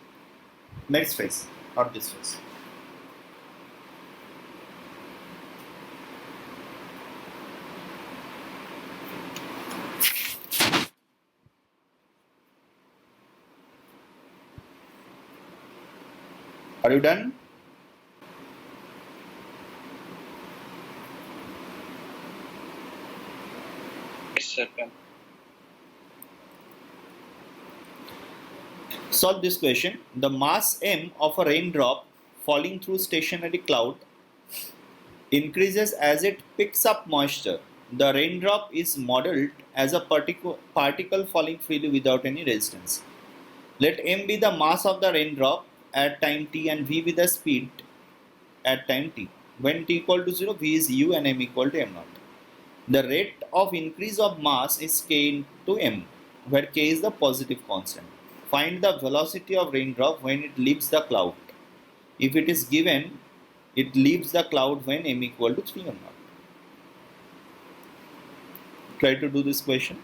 Next phase, not this phase. Are you done? Yes, sir. Solve this question. The mass m of a raindrop falling through stationary cloud increases as it picks up moisture. The raindrop is modeled as a particle falling freely without any resistance. Let m be the mass of the raindrop at time t and v be the speed at time t. When t equal to 0, v is u and m equal to m naught. The rate of increase of mass is k into m, where k is the positive constant. Find the velocity of raindrop when it leaves the cloud. If it is given, it leaves the cloud when m equal to 3 or not. Try to do this question.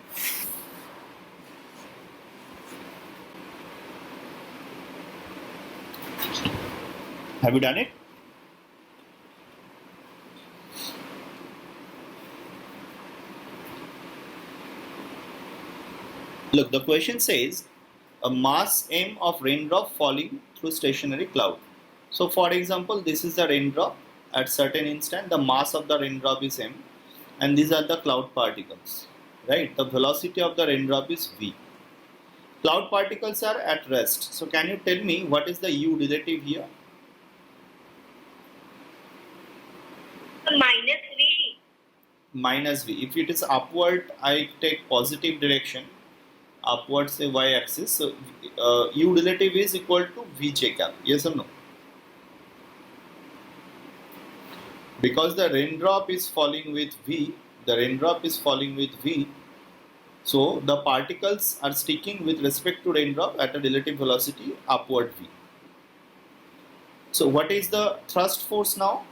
Have you done it? Look, the question says a mass m of raindrop falling through stationary cloud. So for example, this is the raindrop. At certain instant, the mass of the raindrop is m, and these are the cloud particles, right? The velocity of the raindrop is v. Cloud particles are at rest. So can you tell me what is the u relative here? Minus V. Minus v. If it is upward, I take positive direction. Upward, say y axis. So u relative is equal to v j cap. Yes or no? Because the raindrop is falling with v, so the particles are sticking with respect to raindrop at a relative velocity upward v. So what is the thrust force now?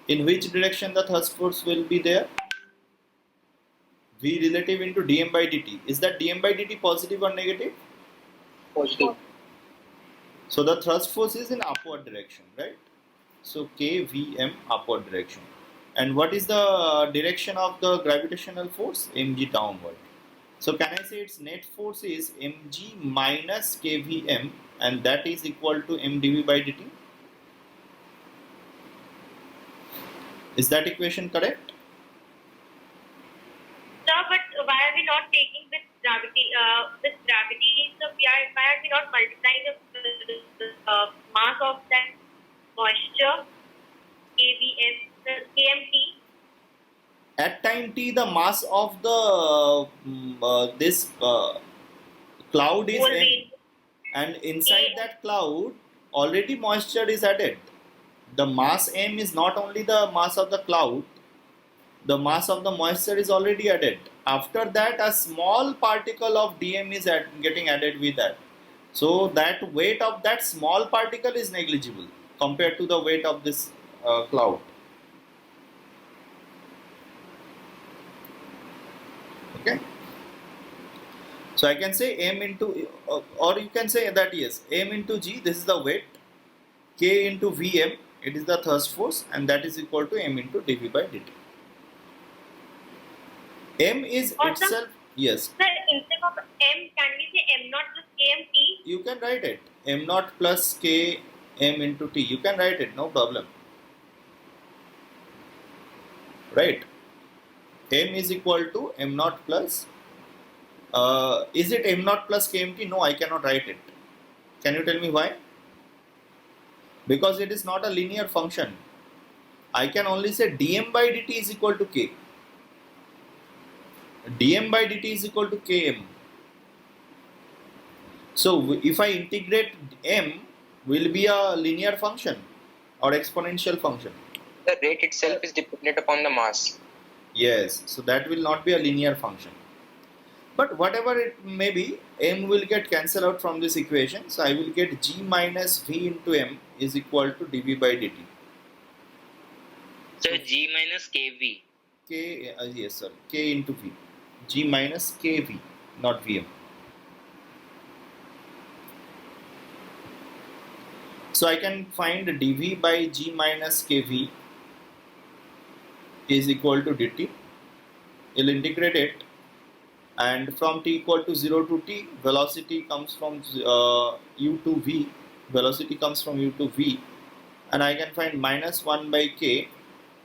In which direction the thrust force will be there? V relative into dm by dt. Is that dm by dt positive or negative? Positive. So the thrust force is in upward direction, right? So k v m upward direction. And what is the direction of the gravitational force? Mg downward. So can I say its net force is mg minus kvm, and that is equal to m dv by dt? Is that equation correct? Sir, but why are we not taking with gravity? So why are we not multiplying the mass of that moisture, kVm, kmt? At time t, the mass of the this cloud is Whole m, range. and inside that cloud already moisture is added. The mass m is not only the mass of the cloud, the mass of the moisture is already added. After that, a small particle of dm is getting added with that. So that weight of that small particle is negligible compared to the weight of this cloud. Okay. So I can say m into, or you can say that yes, m into g, this is the weight, k into vm, it is the thrust force, and that is equal to m into dv by dt. M is Awesome. itself, yes, Sir, instead of m, can we say m naught plus kmt? you can write it, m naught plus k m into t, you can write it, no problem. Right? M is equal to m naught plus, is it m naught plus kmt? No, I cannot write it. Can you tell me why? Because it is not a linear function. I can only say dm by dt is equal to k. Dm by dt is equal to km. So if I integrate m, will be a linear function or exponential function. The rate itself is dependent upon the mass. Yes, so that will not be a linear function. But whatever it may be, m will get cancelled out from this equation. So I will get g minus v into m is equal to dv by dt. So G minus KV. K, yes sir, k into v. G minus kv, not vm. So I can find dv by g minus kv is equal to dt. You'll integrate it, and from t equal to 0 to t, velocity comes from u to v. Velocity comes from u to v, and I can find minus 1 by k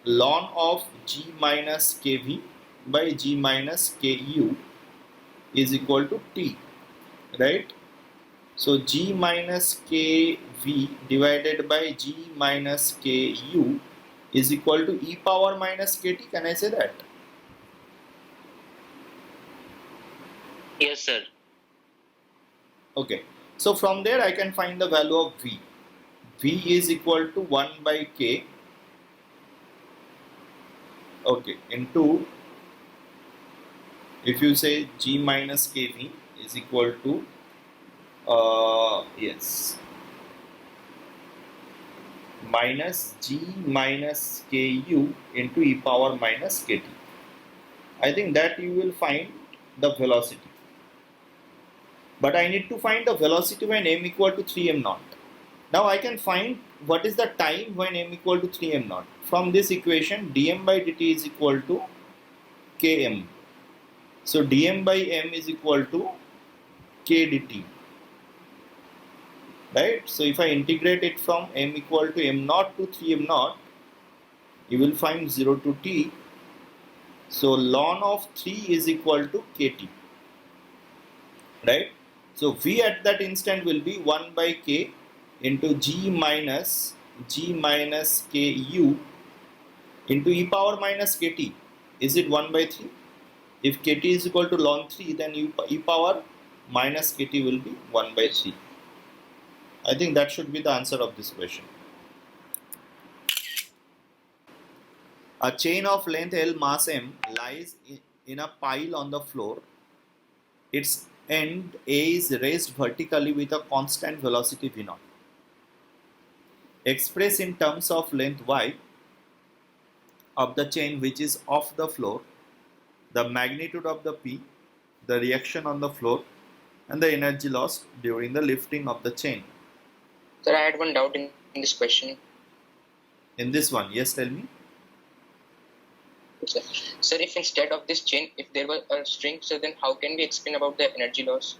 ln of g minus kv by g minus ku is equal to t, right? So g minus kv divided by g minus ku is equal to e power minus kt. Can I say that? Yes, sir. Okay. So from there I can find the value of v. V is equal to 1 by k. Okay. Into, if you say g minus kv is equal to yes, minus g minus ku into e power minus kt. I think that you will find the velocity. But I need to find the velocity when m equal to 3m naught. Now I can find what is the time when m equal to 3m naught. From this equation, dm by dt is equal to km. So dm by m is equal to k dt. Right? So if I integrate it from m equal to m naught to 3m naught, you will find 0 to t. So ln of 3 is equal to kt. Right? So v at that instant will be 1 by k into g minus ku into e power minus kt. Is it 1 by 3? If kt is equal to ln 3, then e power minus kt will be 1 by 3. I think that should be the answer of this question. A chain of length L mass m lies in a pile on the floor. Its end A is raised vertically with a constant velocity v0. Express in terms of length y of the chain which is off the floor, the magnitude of the P, the reaction on the floor, and the energy lost during the lifting of the chain. Sir, I had one doubt in this question. In this one, yes, tell me. Sir, sir, if instead of this chain, if there was a string, so then how can we explain about the energy loss?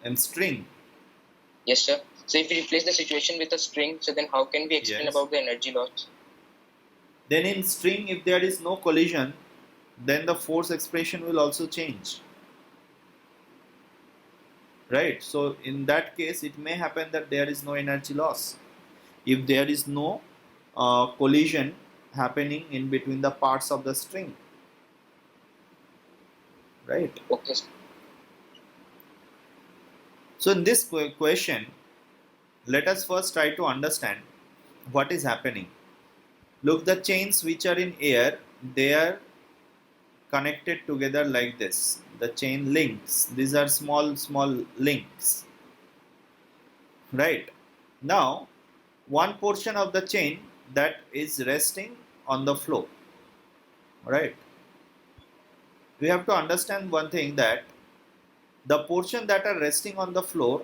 And string. Yes, sir. So if we replace the situation with a string, so then how can we explain Yes. about the energy loss? Then in string, if there is no collision, then the force expression will also change. Right? So in that case, it may happen that there is no energy loss. If there is no collision happening in between the parts of the string. Right? Okay, sir. So in this question, let us first try to understand what is happening. Look, the chains which are in air, they are connected together like this. The chain links. These are small links. Right? Now, one portion of the chain that is resting on the floor. Right? We have to understand one thing, that the portion that are resting on the floor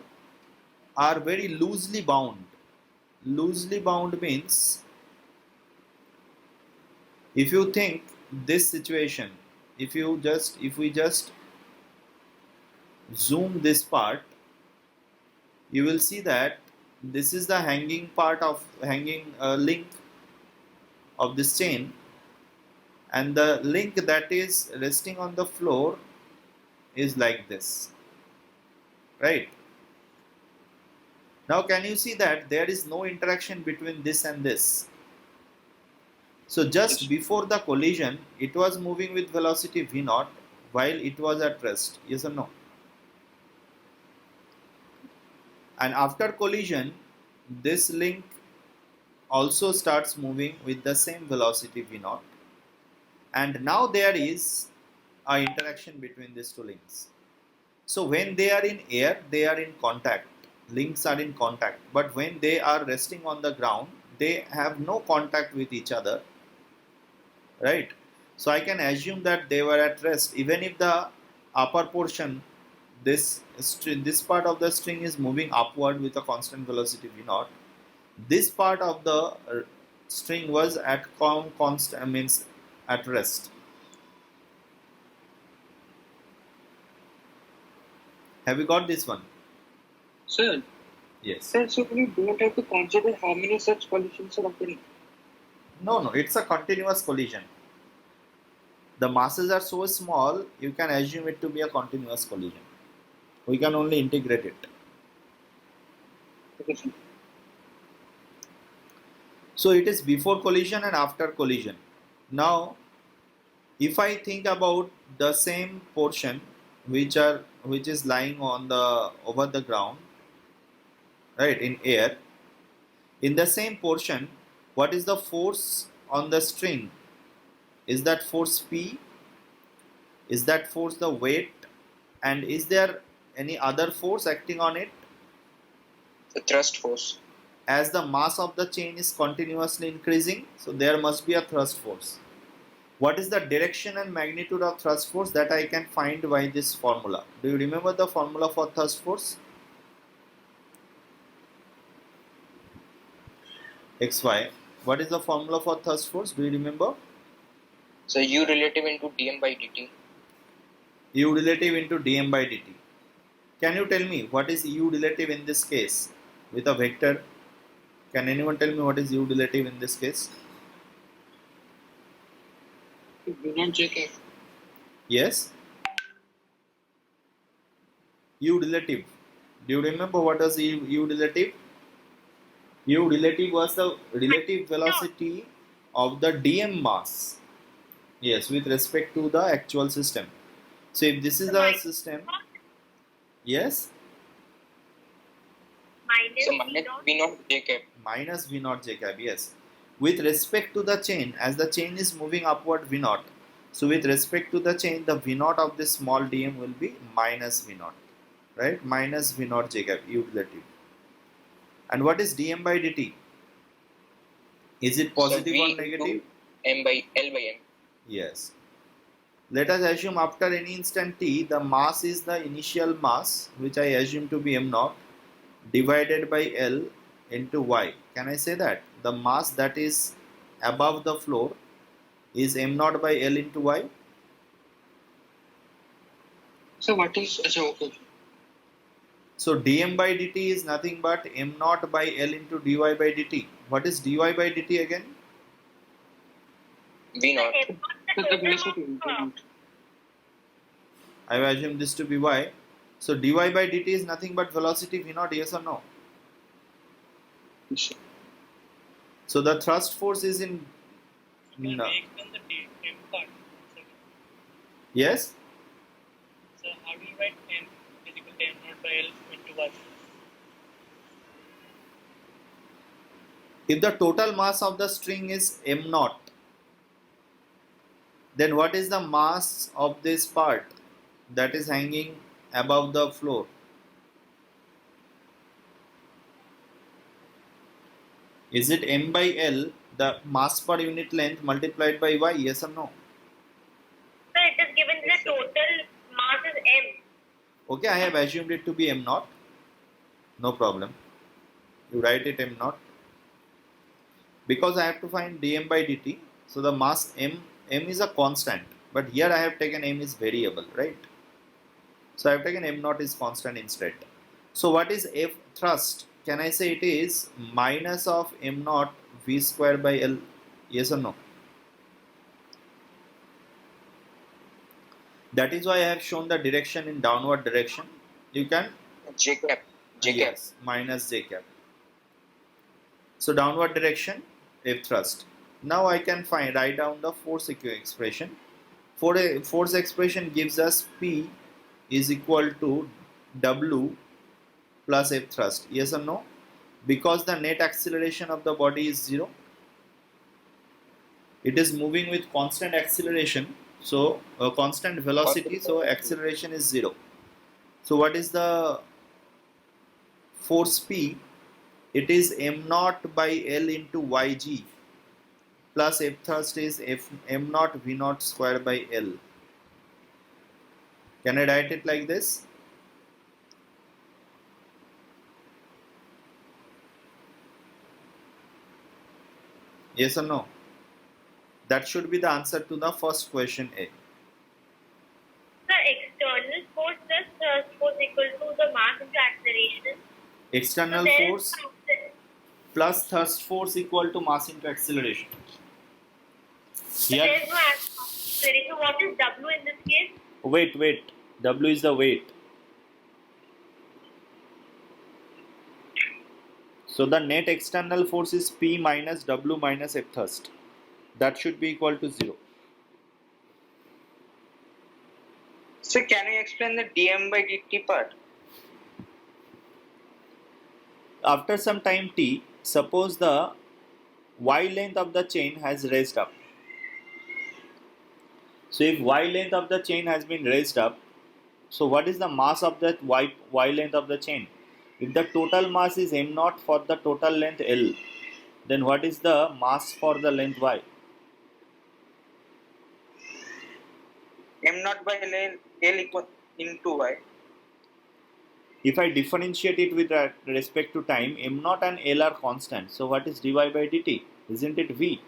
are very loosely bound. Loosely bound means, if you think this situation, if we just zoom this part, you will see that this is the hanging link of this chain, and the link that is resting on the floor is like this. Right? Now can you see that there is no interaction between this and this? So just before the collision, it was moving with velocity v0 while it was at rest. Yes or no? And after collision, this link also starts moving with the same velocity v0. And now there is an interaction between these two links. So when they are in air, they are in contact. Links are in contact. But when they are resting on the ground, they have no contact with each other. Right? So I can assume that they were at rest, even if the upper portion, this part of the string is moving upward with a constant velocity v0. This part of the string was at at rest. Have you got this one? Sir, Yes. sir, so we don't have to consider how many such collisions are occurring. No, it's a continuous collision. The masses are so small, you can assume it to be a continuous collision. We can only integrate it. Okay, sir. So it is before collision and after collision. Now, if I think about the same portion which is lying over the ground, right, in air, in the same portion, what is the force on the string? Is that force P? Is that force the weight? And is there any other force acting on it? The thrust force. As the mass of the chain is continuously increasing, so there must be a thrust force. What is the direction and magnitude of thrust force? That I can find by this formula. Do you remember the formula for thrust force? XY. What is the formula for thrust force? Do you remember? So U relative into dm by dt. U relative into dm by dt. Can you tell me what is U relative in this case with a vector? Can anyone tell me what is U relative in this case? V0 J cap. Yes? U relative. Do you remember what was U relative? U relative was the relative velocity of the dm mass. Yes, with respect to the actual system. So if this is the system, yes, Minus So minus V0. v0 j cap. minus v0 j cap, yes. With respect to the chain, as the chain is moving upward v0, so with respect to the chain, the v0 of this small dm will be minus v0, right? Minus v0 j cap, U relative. And what is dm by dt? Is it positive So V or negative? M by L by M. Yes. Let us assume after any instant t, the mass is the initial mass, which I assume to be m0, divided by L into y. Can I say that? The mass that is above the floor is m naught by L into y. So what is okay? So dm by dt is nothing but m naught by L into dy by dt. What is dy by dt again? V naught. M naught, So the the total velocity. of, I have assumed this to be y. So dy by dt is nothing but velocity v naught, yes or no? Yes. So the thrust force is in Can no. we extend the m part? Second. Yes? So how do you write m is equal to m naught by L into y? If the total mass of the string is m naught, then what is the mass of this part that is hanging above the floor? Is it m by L, the mass per unit length multiplied by y, yes or no? so it is given the total mass is M. Okay, I have assumed it to be m naught. No problem. You write it m naught. Because I have to find dm by dt, so the mass m is a constant, but here I have taken m is variable, right? So I have taken m naught is constant instead. So what is F thrust? Can I say it is minus of m naught v square by L? Yes or no? That is why I have shown the direction in downward direction. You can J cap. yes, minus j cap. So downward direction, F thrust. Now I can write down the force expression. For a force expression gives us P is equal to W plus F thrust. Yes or no? Because the net acceleration of the body is 0. It is moving with constant acceleration, so constant velocity, so acceleration is 0. So what is the force P? It is m naught by L into yg plus F thrust is m naught v naught square by L. Can I write it like this? Yes or no? That should be the answer to the first question A. The external force plus thrust force equal to the mass into acceleration. External there force is plus thrust force equal to mass into acceleration. there Here, is no acceleration. What is W in this case? wait. W is the weight. So the net external force is P minus W minus F thrust. That should be equal to 0. So can you explain the dm by dt part? After some time t, suppose the y length of the chain has raised up. So if y length of the chain has been raised up, so what is the mass of that y length of the chain? If the total mass is m naught for the total length L, then what is the mass for the length y? M naught by L equal into y. If I differentiate it with respect to time, m naught and L are constant. So what is dy by dt? Isn't it v?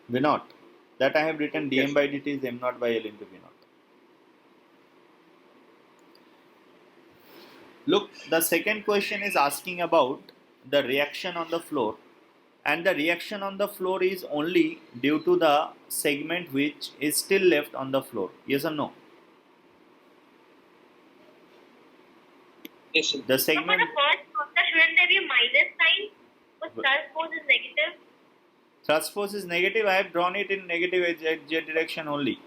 V naught. That I have written dm by dt is m naught by L into v naught. Look, the second question is asking about the reaction on the floor, and the reaction on the floor is only due to the segment which is still left on the floor. Yes or no? Yes, sir. The So for segment the first concept, shouldn't there be a minus sign? Because thrust force is negative. thrust force is negative. I have drawn it in negative z direction only.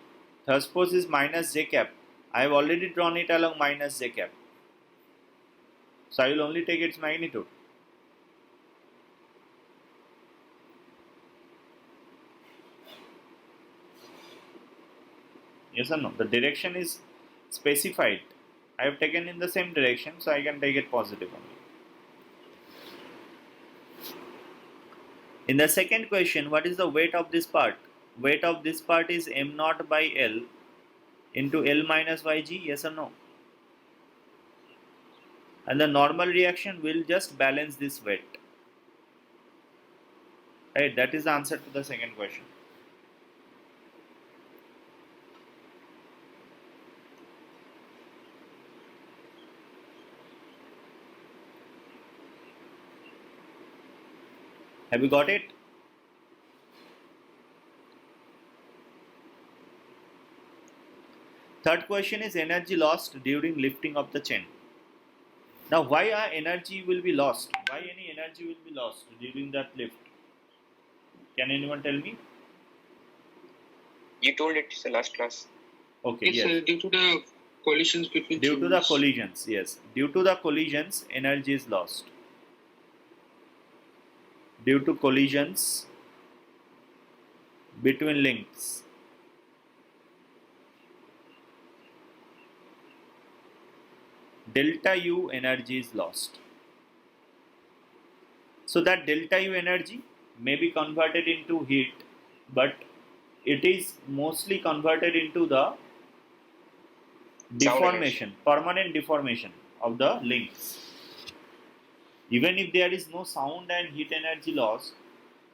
Thrust force is minus j cap. I have already drawn it along minus j cap. So I will only take its magnitude. Yes or no? The direction is specified. I have taken in the same direction, so I can take it positive only. In the second question, what is the weight of this part? Weight of this part is m naught by L into L minus yg, yes or no? And the normal reaction will just balance this weight. Right, that is the answer to the second question. Have you got it? Third question is energy lost during lifting of the chain. Now, why our energy will be lost? Why any energy will be lost during that lift? Can anyone tell me? You told it the last class. Okay, Yes, yes. due to the collisions between Due to the chains. collisions, yes. Due to the collisions, energy is lost. Due to collisions between links. Delta U energy is lost. So that delta U energy may be converted into heat, but it is mostly converted into the deformation, permanent deformation of the links. Even if there is no sound and heat energy loss,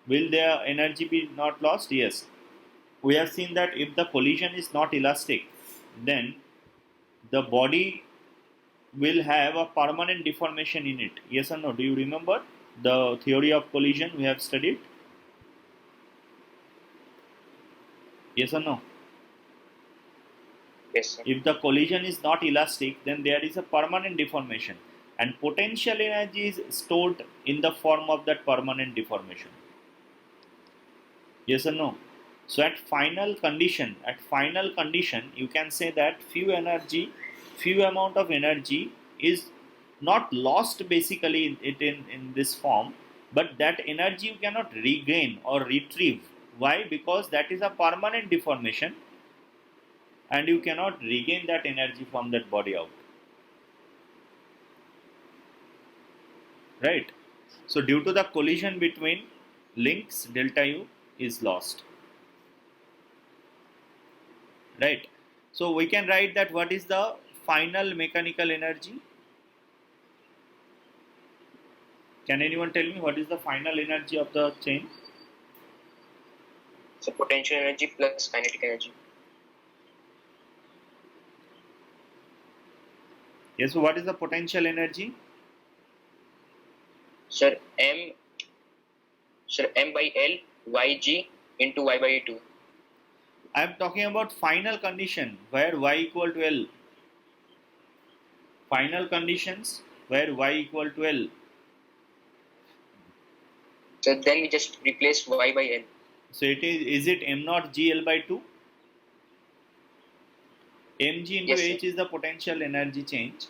will their energy be not lost? Yes. We have seen that if the collision is not elastic, then the body will have a permanent deformation in it. Yes or no? Do you remember the theory of collision we have studied? Yes or no? Yes, sir. If the collision is not elastic, then there is a permanent deformation, and potential energy is stored in the form of that permanent deformation. Yes or no? So at final condition, you can say that few amount of energy is not lost basically in this form, but that energy you cannot regain or retrieve. Why? Because that is a permanent deformation, and you cannot regain that energy from that body out. Right? So due to the collision between links, delta U is lost. Right? So we can write that what is the final mechanical energy? Can anyone tell me what is the final energy of the chain? So potential energy plus kinetic energy. Yes, so what is the potential energy? Sir, M by L Yg into Y by 2. I am talking about final condition where y equal to L. Final conditions where y equal to L. So then we just replace Y by L. So is it m naught g L by 2? mg into Yes, h sir. is the potential energy change,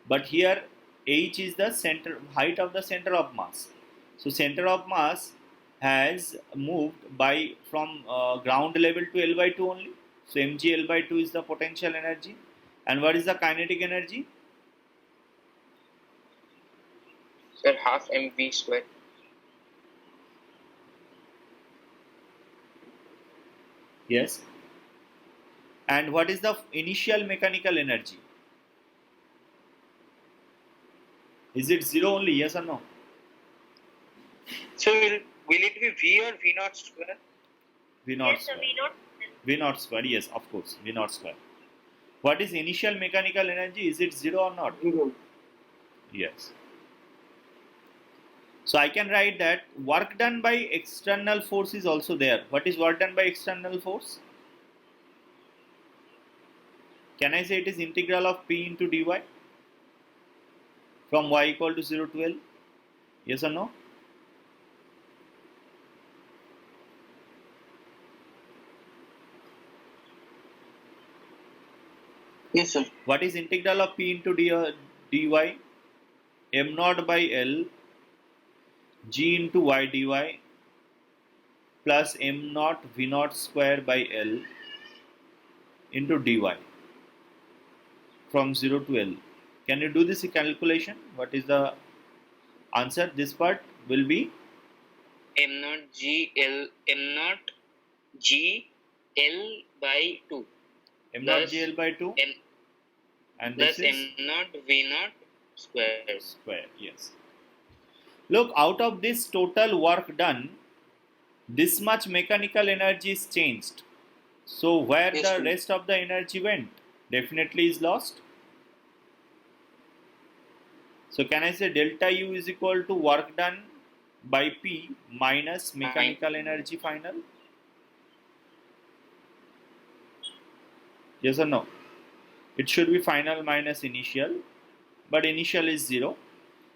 but here h is the center height of the center of mass. So center of mass has moved from ground level to L by 2 only. So mg L by 2 is the potential energy. And what is the kinetic energy? Sir, half mv square. Yes. And what is the initial mechanical energy? Is it 0 only? Yes or no? So will it be V or V naught square? V naught Yes, sir, square. we not. V naught square. Yes, of course. V naught square. What is initial mechanical energy? Is it 0 or not? 0. Yes. So I can write that work done by external force is also there. What is work done by external force? Can I say it is integral of P into dy from y equal to 0 to L? Yes or no? Yes, sir. What is integral of P into dy? M naught by L g into y dy plus m naught v naught square by L into dy from 0 to L. Can you do this calculation? What is the answer? This part will be M naught G L by 2 m naught Plus g L by 2 M and plus this is M naught V naught square. square. Yes. Look, out of this total work done, this much mechanical energy is changed. So where Yes, the sir. rest of the energy went? Definitely is lost. So can I say delta U is equal to work done by P minus mechanical energy final? Yes or no? It should be final minus initial, but initial is 0.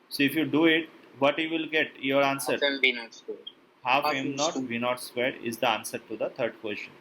So if you do it, what you will get? Your answer. Half m v naught square. Half Half m m naught square. v naught square is the answer to the third question.